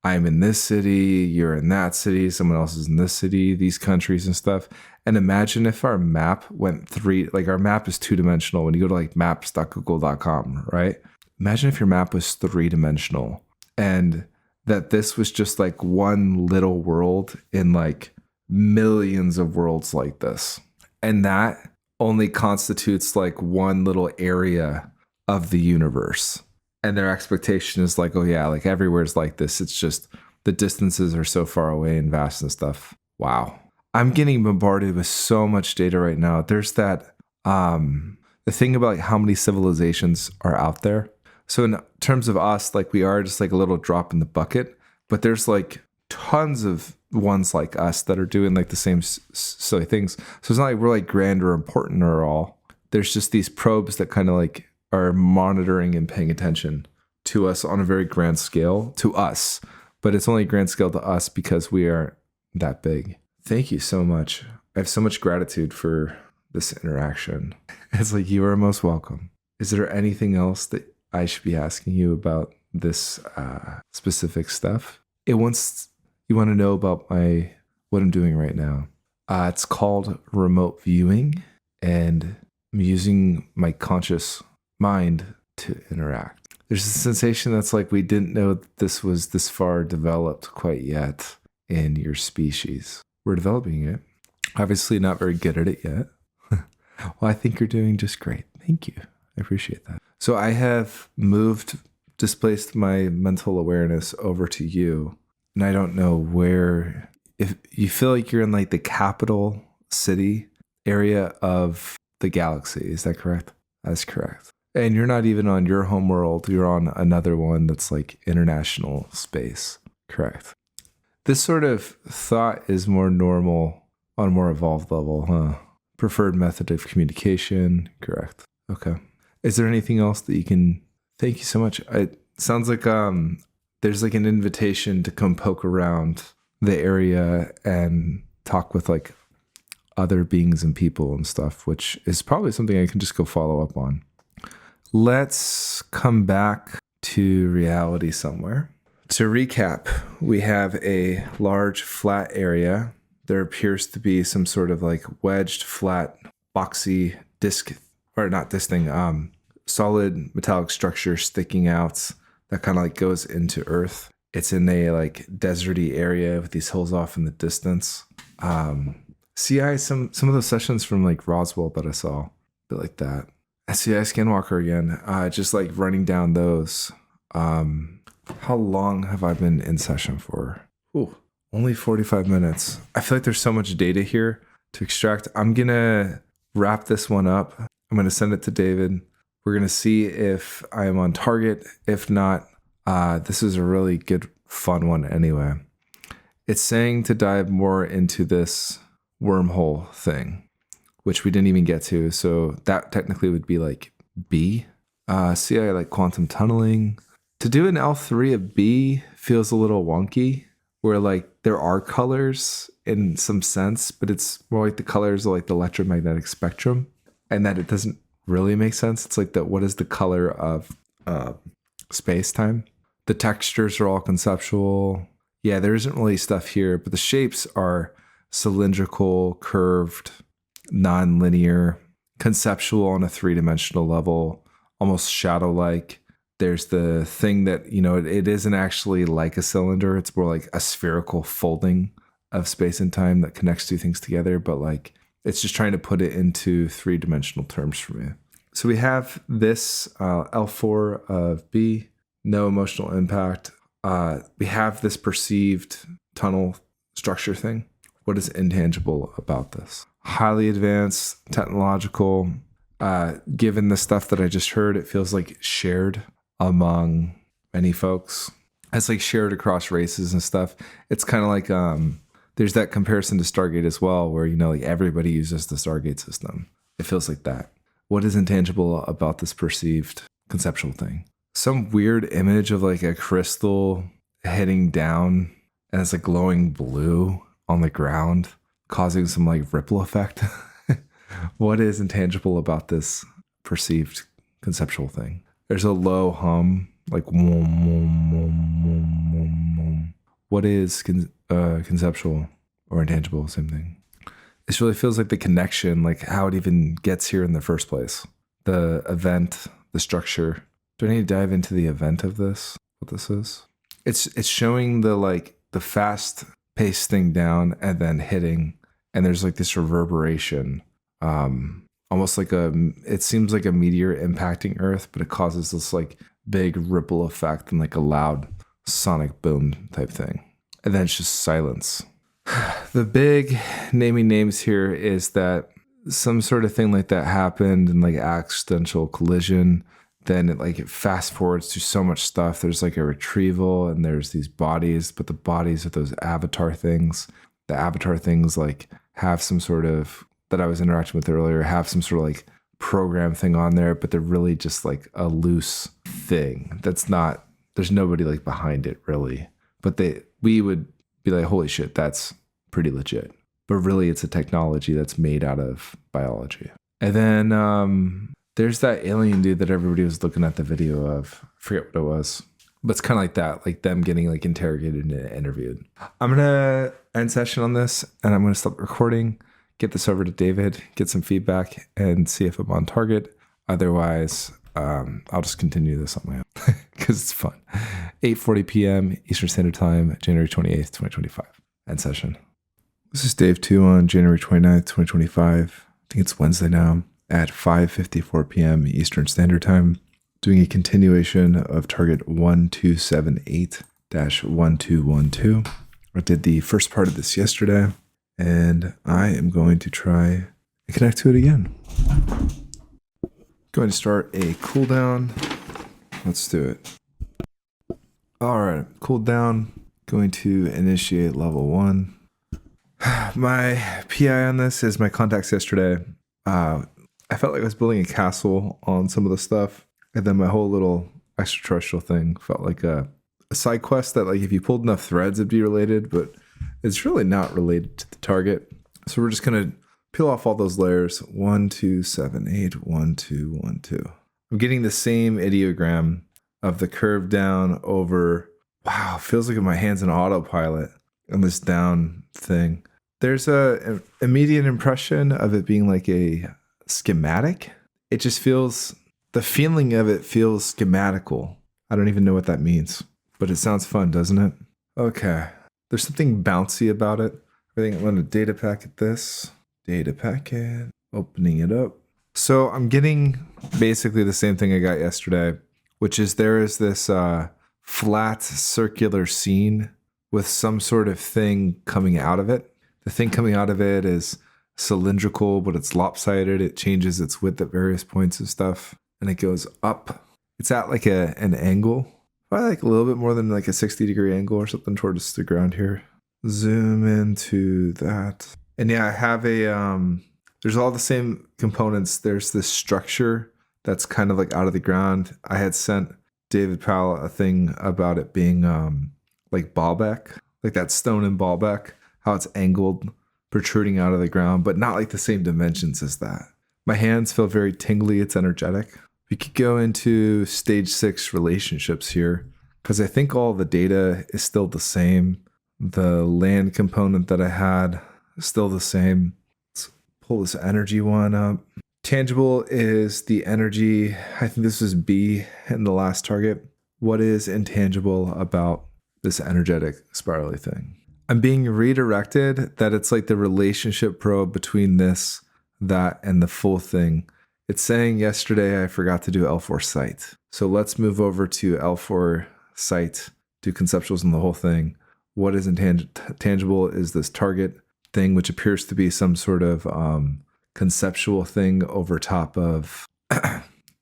I'm in this city, you're in that city, someone else is in this city, these countries and stuff. And imagine if our map went our map is two-dimensional when you go to like maps.google.com, right? Imagine if your map was three-dimensional and that this was just like one little world in like millions of worlds like this. And that only constitutes like one little area of the universe. And their expectation is like, oh yeah, like everywhere's like this. It's just the distances are so far away and vast and stuff. Wow. I'm getting bombarded with so much data right now. There's that, the thing about like how many civilizations are out there. So in terms of us, like we are just like a little drop in the bucket, but there's like tons of ones like us that are doing like the same silly things. So it's not like we're like grand or important or all. There's just these probes that kind of like are monitoring and paying attention to us on a very grand scale to us, but it's only a grand scale to us because we are that big. Thank you so much. I have so much gratitude for this interaction. It's like, you are most welcome. Is there anything else that I should be asking you about this specific stuff? You want to know about what I'm doing right now. It's called remote viewing, and I'm using my conscious mind to interact. There's a sensation that's like we didn't know that this was this far developed quite yet. in your species. We're developing it. Obviously not very good at it yet. Well, I think you're doing just great. Thank you. I appreciate that. So I have displaced my mental awareness over to you. And I don't know where, if you feel like you're in like the capital city area of the galaxy. Is that correct? That's correct. And you're not even on your home world. You're on another one that's like international space. Correct. This sort of thought is more normal on a more evolved level, huh? Preferred method of communication. Correct. Okay. Is there anything else that you can... Thank you so much. It sounds like there's like an invitation to come poke around the area and talk with like other beings and people and stuff, which is probably something I can just go follow up on. Let's come back to reality somewhere. To recap, we have a large flat area. There appears to be some sort of like wedged, flat, boxy disc, or not this thing, solid metallic structure sticking out that kind of like goes into Earth. It's in a like deserty area with these hills off in the distance. CI, some of those sessions from like Roswell that I saw, a bit like that. CI Skinwalker again, just like running down those. How long have I been in session for? Ooh, only 45 minutes. I feel like there's so much data here to extract. I'm going to wrap this one up. I'm going to send it to David. We're going to see if I am on target. If not, this is a really good, fun one anyway. It's saying to dive more into this wormhole thing, which we didn't even get to. So that technically would be like B. CI like quantum tunneling. To do an L3 of B feels a little wonky, where like there are colors in some sense, but it's more like the colors of like the electromagnetic spectrum, and that it doesn't really make sense. It's like what is the color of space-time? The textures are all conceptual. Yeah, there isn't really stuff here, but the shapes are cylindrical, curved, non-linear, conceptual on a three-dimensional level, almost shadow-like. There's the thing that, you know, it isn't actually like a cylinder. It's more like a spherical folding of space and time that connects two things together. But like, it's just trying to put it into three-dimensional terms for me. So we have this L4 of B, no emotional impact. We have this perceived tunnel structure thing. What is intangible about this? Highly advanced, technological. Given the stuff that I just heard, it feels like shared among many folks. It's like shared across races and stuff. It's kind of like there's that comparison to Stargate as well, where, you know, like everybody uses the Stargate system. It feels like that. What is intangible about this perceived conceptual thing? Some weird image of like a crystal heading down, and it's like glowing blue on the ground, causing some like ripple effect. What is intangible about this perceived conceptual thing? There's a low hum, like what is conceptual or intangible? Same thing. This really feels like the connection, like how it even gets here in the first place. The event, the structure. Do I need to dive into the event of this? What this is? It's showing the like the fast pace thing down and then hitting, and there's like this reverberation. Almost like it seems like a meteor impacting Earth, but it causes this like big ripple effect and like a loud sonic boom type thing. And then it's just silence. The big naming names here is that some sort of thing like that happened in like accidental collision. Then it fast forwards to so much stuff. There's like a retrieval and there's these bodies, but the bodies are those avatar things. The avatar things like have some sort of, that I was interacting with earlier, have some sort of like program thing on there, but they're really just like a loose thing. That's not, there's nobody like behind it really, but we would be like, holy shit, that's pretty legit. But really it's a technology that's made out of biology. And then there's that alien dude that everybody was looking at the video of. I forget what it was, but it's kind of like that, like them getting like interrogated and interviewed. I'm going to end session on this and I'm going to stop recording, get this over to David, get some feedback and see if I'm on target. Otherwise, I'll just continue this on my own because it's fun. 8:40 p.m. Eastern Standard Time, January 28th, 2025. end session. This is Dave 2 on January 29th, 2025. I think it's Wednesday now at 5:54 p.m. Eastern Standard Time, doing a continuation of target 1278-1212. I did the first part of this yesterday, and I am going to try and connect to it again. Going to start a cooldown. Let's do it. All right, cool down. Going to initiate level 1. My PI on this is my contacts yesterday. I felt like I was building a castle on some of the stuff, and then my whole little extraterrestrial thing felt like a side quest that, like, if you pulled enough threads, it'd be related, but it's really not related to the target. So we're just gonna peel off all those layers. 1, 2, 7, 8, 1, 2, 1, 2. I'm getting the same ideogram of the curve down over. Wow, feels like my hand's an autopilot on this down thing. There's an immediate impression of it being like a schematic. It just feels, the feeling of it feels schematical. I don't even know what that means, but it sounds fun, doesn't it? Okay, there's something bouncy about it. I think I'm going to data packet this. Data packet, opening it up. So I'm getting basically the same thing I got yesterday, which is there is this flat circular scene with some sort of thing coming out of it. The thing coming out of it is cylindrical, but it's lopsided. It changes its width at various points and stuff, and it goes up. It's at like an angle, probably like a little bit more than like a 60-degree angle or something towards the ground here. Zoom into that. And yeah, I have there's all the same components. There's this structure that's kind of like out of the ground. I had sent David Powell a thing about it being like Baalbek, like that stone in Baalbek, how it's angled, protruding out of the ground, but not like the same dimensions as that. My hands feel very tingly. It's energetic. We could go into stage 6 relationships here, because I think all the data is still the same. The land component that I had is still the same. Let's pull this energy one up. Tangible is the energy. I think this was B in the last target. What is intangible about this energetic spirally thing? I'm being redirected that it's like the relationship probe between this, that, and the full thing. It's saying yesterday I forgot to do L4 sight. So let's move over to L4 sight, do conceptuals in the whole thing. What is intangible is this target thing, which appears to be some sort of conceptual thing over top of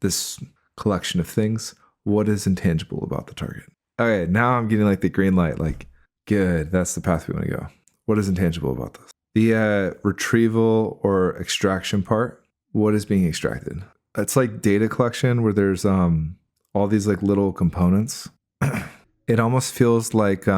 this collection of things. What is intangible about the target? Okay, now I'm getting like the green light, like, good, that's the path we want to go. What is intangible about this? The retrieval or extraction part. What is being extracted? It's like data collection where there's all these like little components. It almost feels like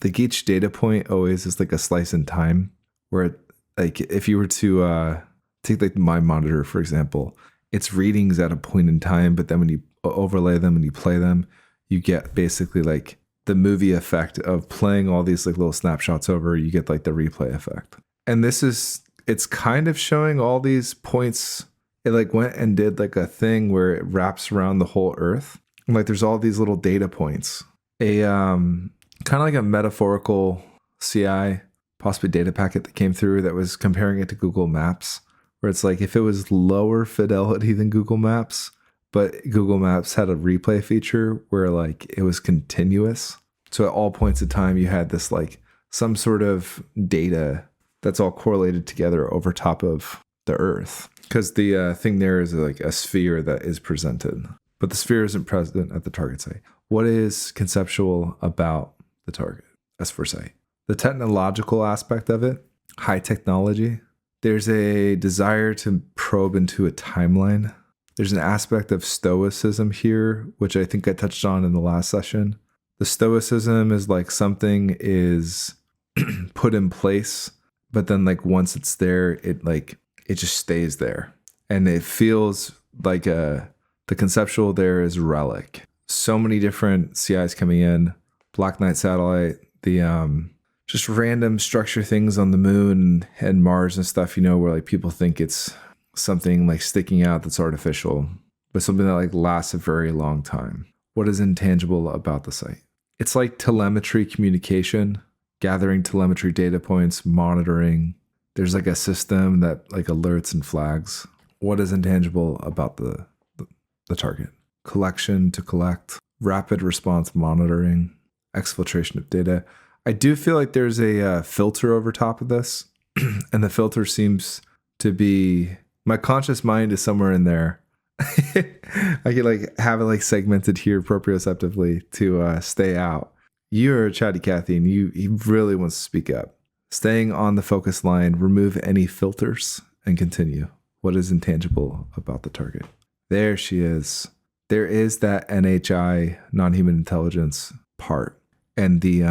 each data point always is like a slice in time, where it, like if you were to take like my monitor, for example, it's readings at a point in time, but then when you overlay them and you play them, you get basically like the movie effect of playing all these like little snapshots over. You get like the replay effect. And it's kind of showing all these points. It like went and did like a thing where it wraps around the whole earth. And like there's all these little data points. A kind of like a metaphorical CI, possibly data packet that came through that was comparing it to Google Maps, where it's like if it was lower fidelity than Google Maps, but Google Maps had a replay feature where like it was continuous. So at all points of time, you had this like some sort of data that's all correlated together over top of the earth. Because the thing there is like a sphere that is presented, but the sphere isn't present at the target site. What is conceptual about the target S4 site? The technological aspect of it, high technology. There's a desire to probe into a timeline. There's an aspect of stoicism here, which I think I touched on in the last session. The stoicism is like something is put in place, but then like once it's there, it just stays there. And it feels like the conceptual there is relic. So many different CIs coming in, Black Knight satellite, the just random structure things on the moon and Mars and stuff, where like people think it's something like sticking out that's artificial, but something that like lasts a very long time. What is intangible about the site? It's like telemetry communication. gathering telemetry data points, monitoring. There's like a system that like alerts and flags. What is intangible about the target? Collection to collect, rapid response monitoring, exfiltration of data. I do feel like there's a filter over top of this, and the filter seems to be, my conscious mind is somewhere in there. I could like have it like segmented here proprioceptively to stay out. You're chatty Cathy, and he really wants to speak up. Staying on the focus line, remove any filters and continue. What is intangible about the target? There she is. There is that NHI, non-human intelligence part. And the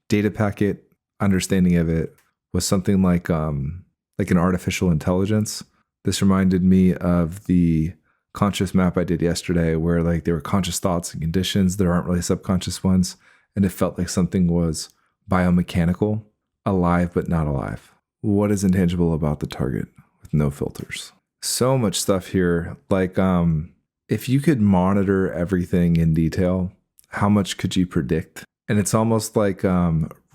data packet understanding of it was something like an artificial intelligence. This reminded me of the conscious map I did yesterday, where like there were conscious thoughts and conditions. There aren't really subconscious ones. And it felt like something was biomechanical, alive but not alive. What is intangible about the target with no filters? So much stuff here. Like if you could monitor everything in detail, how much could you predict? And it's almost like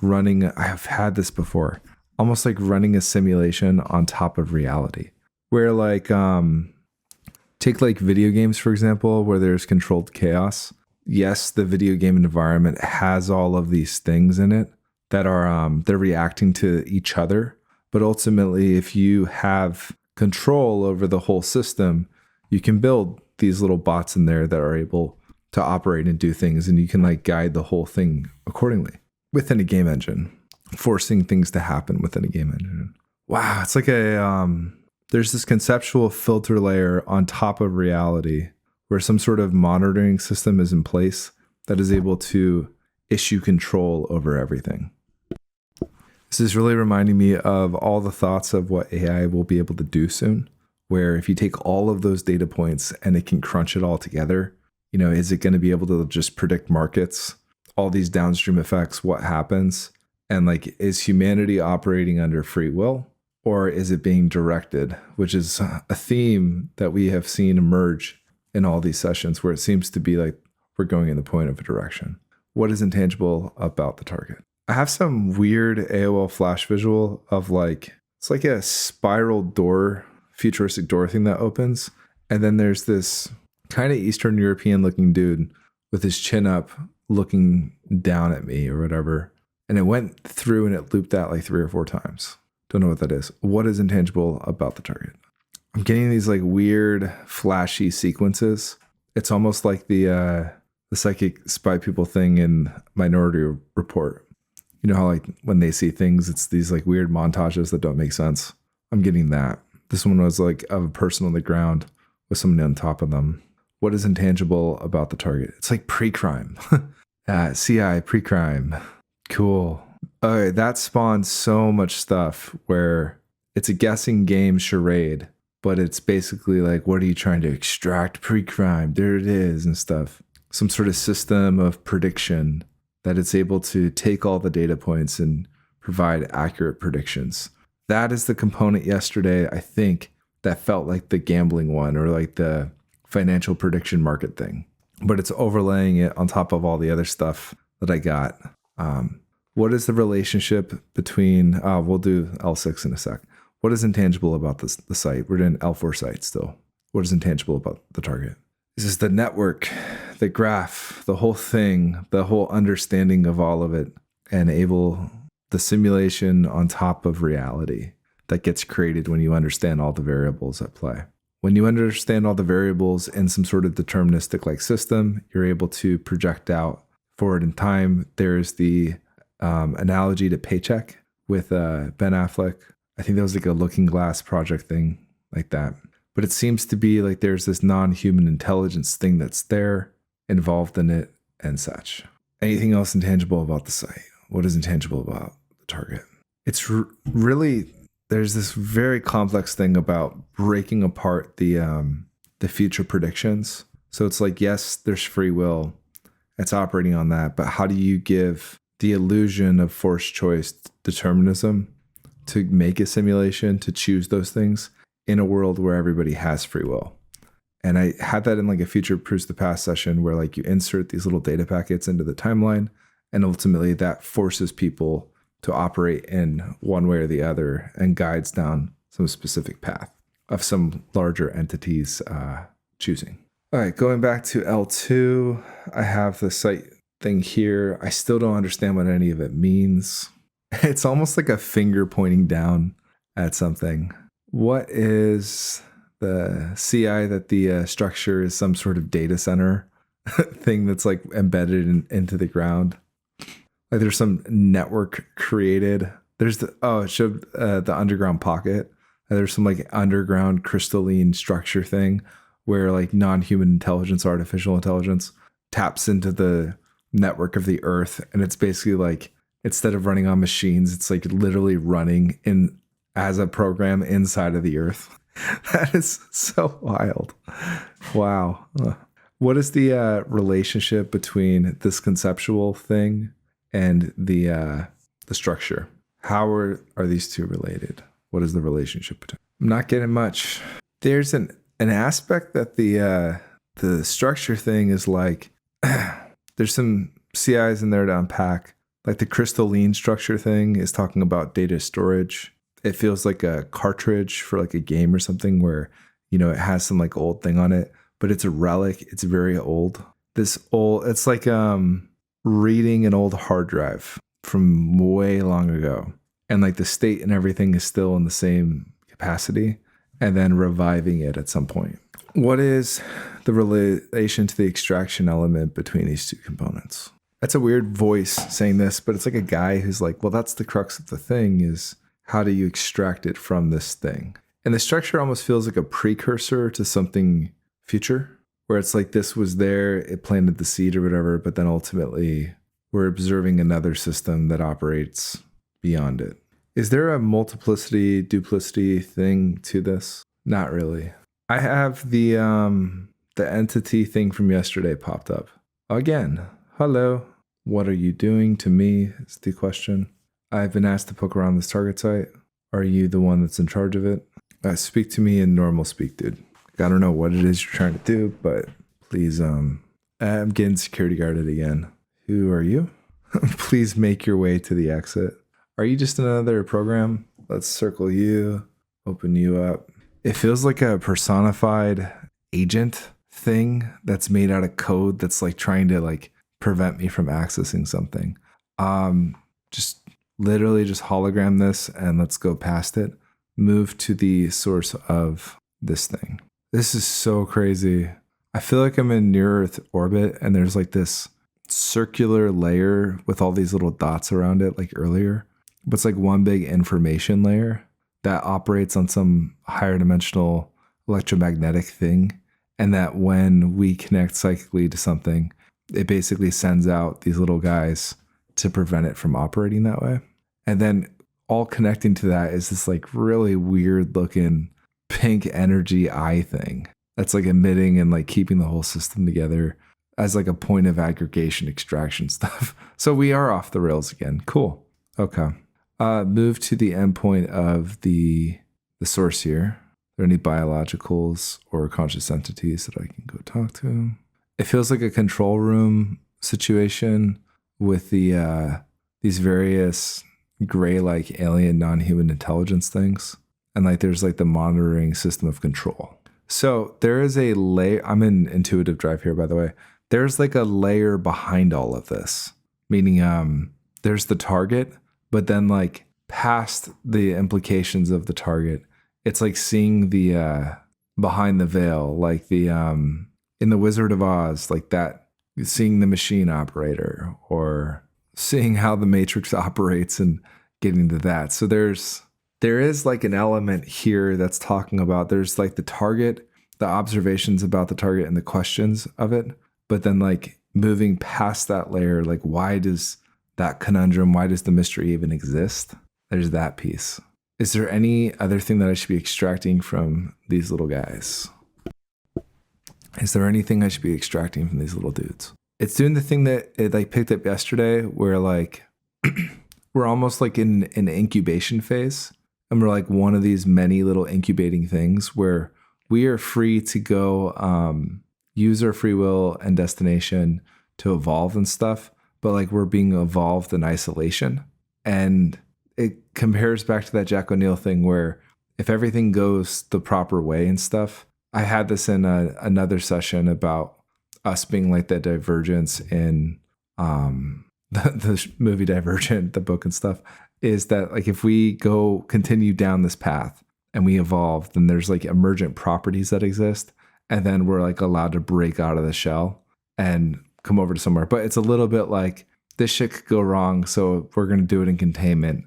running, I've had this before, almost like running a simulation on top of reality. Where like, take like video games, for example, where there's controlled chaos. Yes, the video game environment has all of these things in it that are, they're reacting to each other. But ultimately, if you have control over the whole system, you can build these little bots in there that are able to operate and do things, and you can like guide the whole thing accordingly within a game engine, forcing things to happen within a game engine. Wow, it's like there's this conceptual filter layer on top of reality where some sort of monitoring system is in place that is able to issue control over everything. This is really reminding me of all the thoughts of what AI will be able to do soon, where if you take all of those data points and it can crunch it all together, is it going to be able to just predict markets, all these downstream effects, what happens? And like, is humanity operating under free will, or is it being directed? Which is a theme that we have seen emerge in all these sessions, where it seems to be like we're going in the point of a direction. What is intangible about the target? I have some weird AOL flash visual of like, it's like a spiral door, futuristic door thing that opens. And then there's this kind of Eastern European looking dude with his chin up looking down at me or whatever. And it went through and it looped that like 3 or 4 times. Don't know what that is. What is intangible about the target? I'm getting these like weird flashy sequences. It's almost like the psychic spy people thing in Minority Report. You know how like when they see things, it's these like weird montages that don't make sense. I'm getting that. This one was like of a person on the ground with someone on top of them. What is intangible about the target? It's like pre-crime. CI pre-crime. Cool. Okay, that spawns so much stuff where it's a guessing game charade, but it's basically like, what are you trying to extract? Pre-crime. There it is and stuff. Some sort of system of prediction that it's able to take all the data points and provide accurate predictions. That is the component yesterday, I think, that felt like the gambling one or like the financial prediction market thing. But it's overlaying it on top of all the other stuff that I got. What is the relationship between, we'll do L6 in a sec. What is intangible about the site? We're doing L4 site still. What is intangible about the target? This is the network, the graph, the whole thing, the whole understanding of all of it, and the simulation on top of reality that gets created when you understand all the variables at play. When you understand all the variables in some sort of deterministic like system, you're able to project out forward in time. There's the analogy to Paycheck with Ben Affleck. I think that was like a Looking Glass project thing like that. But it seems to be like there's this non-human intelligence thing that's there, involved in it, and such. Anything else intangible about the site? What is intangible about the target? It's really, there's this very complex thing about breaking apart the future predictions. So it's like, yes, there's free will. It's operating on that. But how do you give the illusion of forced choice determinism to make a simulation, to choose those things in a world where everybody has free will? And I had that in like a Future Proofs the Past session where like you insert these little data packets into the timeline And ultimately that forces people to operate in one way or the other and guides down some specific path of some larger entities choosing. All right, going back to L2, I have the site thing here. I still don't understand what any of it means. It's almost like a finger pointing down at something. What is the CI that the structure is some sort of data center thing that's like embedded into the ground? Like there's some network created. There's it showed the underground pocket. There's some like underground crystalline structure thing where like non-human intelligence, artificial intelligence taps into the network of the earth. And it's basically like, instead of running on machines, it's like literally running in as a program inside of the earth. That is so wild. Wow. What is the relationship between this conceptual thing and the structure? How are these two related? What is the relationship between? I'm not getting much. There's an aspect that the structure thing is like, there's some CIs in there to unpack. Like the crystalline structure thing is talking about data storage. It feels like a cartridge for like a game or something where, it has some like old thing on it, but it's a relic. It's very old. It's like reading an old hard drive from way long ago. And like the state and everything is still in the same capacity, and then reviving it at some point. What is the relation to the extraction element between these two components? That's a weird voice saying this, but it's like a guy who's like, well, that's the crux of the thing, is how do you extract it from this thing? And the structure almost feels like a precursor to something future, where it's like this was there, it planted the seed or whatever, but then ultimately we're observing another system that operates beyond it. Is there a multiplicity, duplicity thing to this? Not really. I have the entity thing from yesterday popped up. Again, hello. What are you doing to me is the question. I've been asked to poke around this target site. Are you the one that's in charge of it? Speak to me in normal speak, dude. I don't know what it is you're trying to do, but please, I'm getting security guarded again. Who are you? Please make your way to the exit. Are you just another program? Let's circle you, open you up. It feels like a personified agent thing that's made out of code that's like trying to like prevent me from accessing something. Just literally just hologram this and let's go past it. Move to the source of this thing. This is so crazy. I feel like I'm in near Earth orbit and there's like this circular layer with all these little dots around it like earlier. But it's like one big information layer that operates on some higher dimensional electromagnetic thing. And that when we connect psychically to something, it basically sends out these little guys to prevent it from operating that way. And then all connecting to that is this like really weird looking pink energy eye thing that's like emitting and like keeping the whole system together as like a point of aggregation extraction stuff. So we are off the rails again. Cool. Okay. Move to the endpoint of the source here. Are there any biologicals or conscious entities that I can go talk to? It feels like a control room situation with the these various gray-like alien non-human intelligence things. And like there's like the monitoring system of control. So there is a layer. I'm in intuitive drive here, by the way. There's like a layer behind all of this, meaning there's the target, but then like past the implications of the target, it's like seeing the behind the veil, like the in the Wizard of Oz, like that, seeing the machine operator or seeing how the Matrix operates and getting to that. So there is like an element here that's talking about, there's like the target, the observations about the target and the questions of it, but then like moving past that layer, like why does that conundrum, why does the mystery even exist? There's that piece. Is there any other thing that I should be extracting from these little guys? Is there anything I should be extracting from these little dudes? It's doing the thing that it like picked up yesterday where like we're almost like in an incubation phase. And we're like one of these many little incubating things where we are free to go use our free will and destination to evolve and stuff. but like we're being evolved in isolation. And it compares back to that Jack O'Neill thing where if everything goes the proper way and stuff, I had this in another session about us being like the divergence in the movie Divergent, the book and stuff, is that like if we continue down this path and we evolve, then there's like emergent properties that exist, and then we're like allowed to break out of the shell and come over to somewhere. But it's a little bit like this shit could go wrong, so we're going to do it in containment.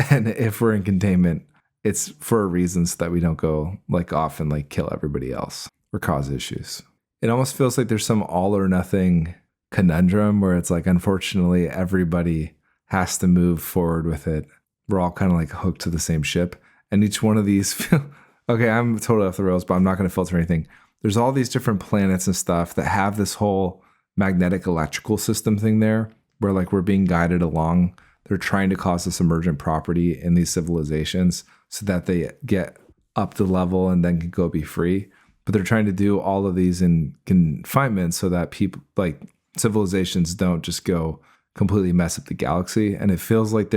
And if we're in containment, it's for a reason so that we don't go like off and like kill everybody else or cause issues. It almost feels like there's some all or nothing conundrum where it's like, unfortunately, everybody has to move forward with it. We're all kind of like hooked to the same ship. And each one of these, okay, I'm totally off the rails, but I'm not going to filter anything. There's all these different planets and stuff that have this whole magnetic electrical system thing there where like we're being guided along. They're trying to cause this emergent property in these civilizations so that they get up the level and then can go be free. But they're trying to do all of these in confinement so that people like civilizations don't just go completely mess up the galaxy. And it feels like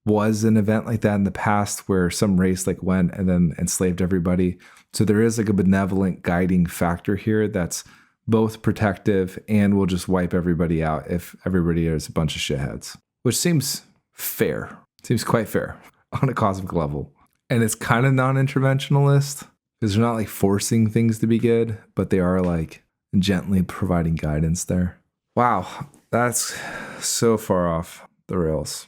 was an event like that in the past where some race like went and then enslaved everybody. So there is like a benevolent guiding factor here that's both protective and will just wipe everybody out if everybody is a bunch of shitheads, which seems fair. Seems quite fair on a cosmic level. And it's kind of non-interventionalist because they're not like forcing things to be good, but they are like gently providing guidance there. Wow, that's so far off the rails.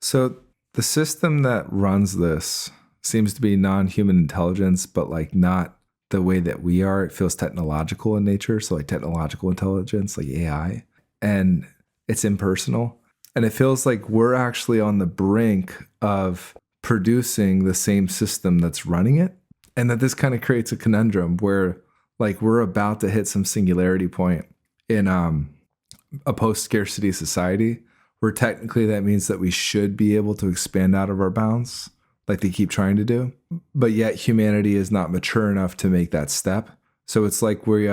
So the system that runs this seems to be non-human intelligence, but like not the way that we are. It feels technological in nature. So like technological intelligence, like AI, and it's impersonal. And it feels like we're actually on the brink of producing the same system that's running it. And that this kind of creates a conundrum where like we're about to hit some singularity point in a post-scarcity society where technically that means that we should be able to expand out of our bounds like they keep trying to do. But yet humanity is not mature enough to make that step. So it's like we're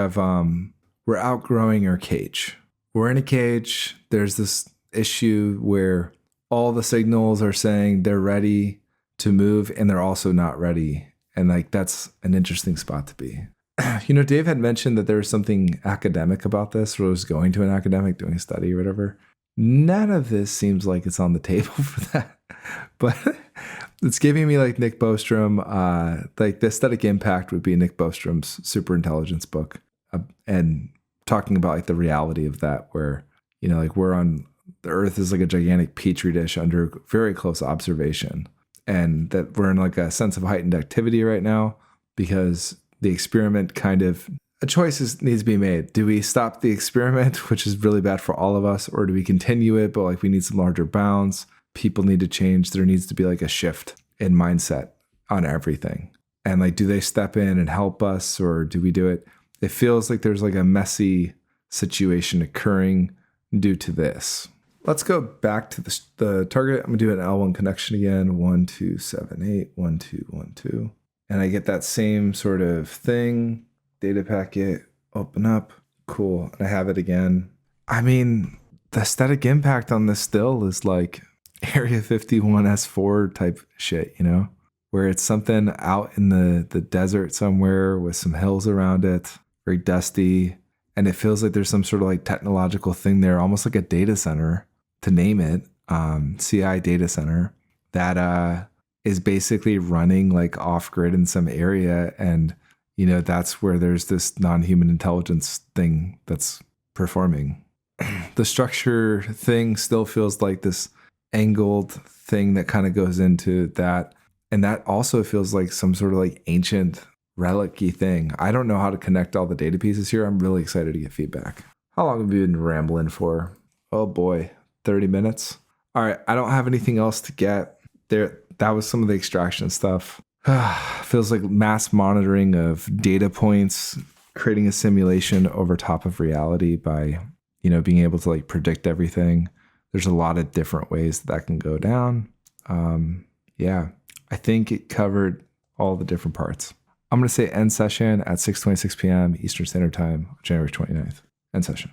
outgrowing our cage. We're in a cage. There's this issue where all the signals are saying they're ready to move and they're also not ready. And like, that's an interesting spot to be. You know, Dave had mentioned that there was something academic about this, or was going to an academic doing a study or whatever. None of this seems like it's on the table for that, but it's giving me like Nick Bostrom, like the aesthetic impact would be Nick Bostrom's superintelligence book, and talking about like the reality of that, where, you know, like the earth is like a gigantic petri dish under very close observation, and that we're in like a sense of heightened activity right now because the experiment a choice needs to be made. Do we stop the experiment, which is really bad for all of us, or do we continue it, but like we need some larger bounds? People need to change. There needs to be like a shift in mindset on everything. And like, do they step in and help us, or do we do it? It feels like there's like a messy situation occurring due to this. Let's go back to the target. I'm gonna do an L1 connection again. 1278, 1212. And I get that same sort of thing. Data packet, open up, cool. And I have it again. I mean, the aesthetic impact on this still is like Area 51 S4 type shit, you know, where it's something out in the desert somewhere with some hills around it, very dusty. And it feels like there's some sort of like technological thing there, almost like a data center, to name it, CI data center, that is basically running like off grid in some area. And you know, that's where there's this non-human intelligence thing that's performing. The structure thing still feels like this angled thing that kind of goes into that. And that also feels like some sort of like ancient relic-y thing. I don't know how to connect all the data pieces here. I'm really excited to get feedback. How long have you been rambling for? Oh boy, 30 minutes. All right, I don't have anything else to get there. That was some of the extraction stuff. Feels like mass monitoring of data points, creating a simulation over top of reality by, you know, being able to like predict everything. There's a lot of different ways that can go down. Yeah, I think it covered all the different parts. I'm going to say end session at 6:26 p.m. Eastern Standard Time, January 29th. End session.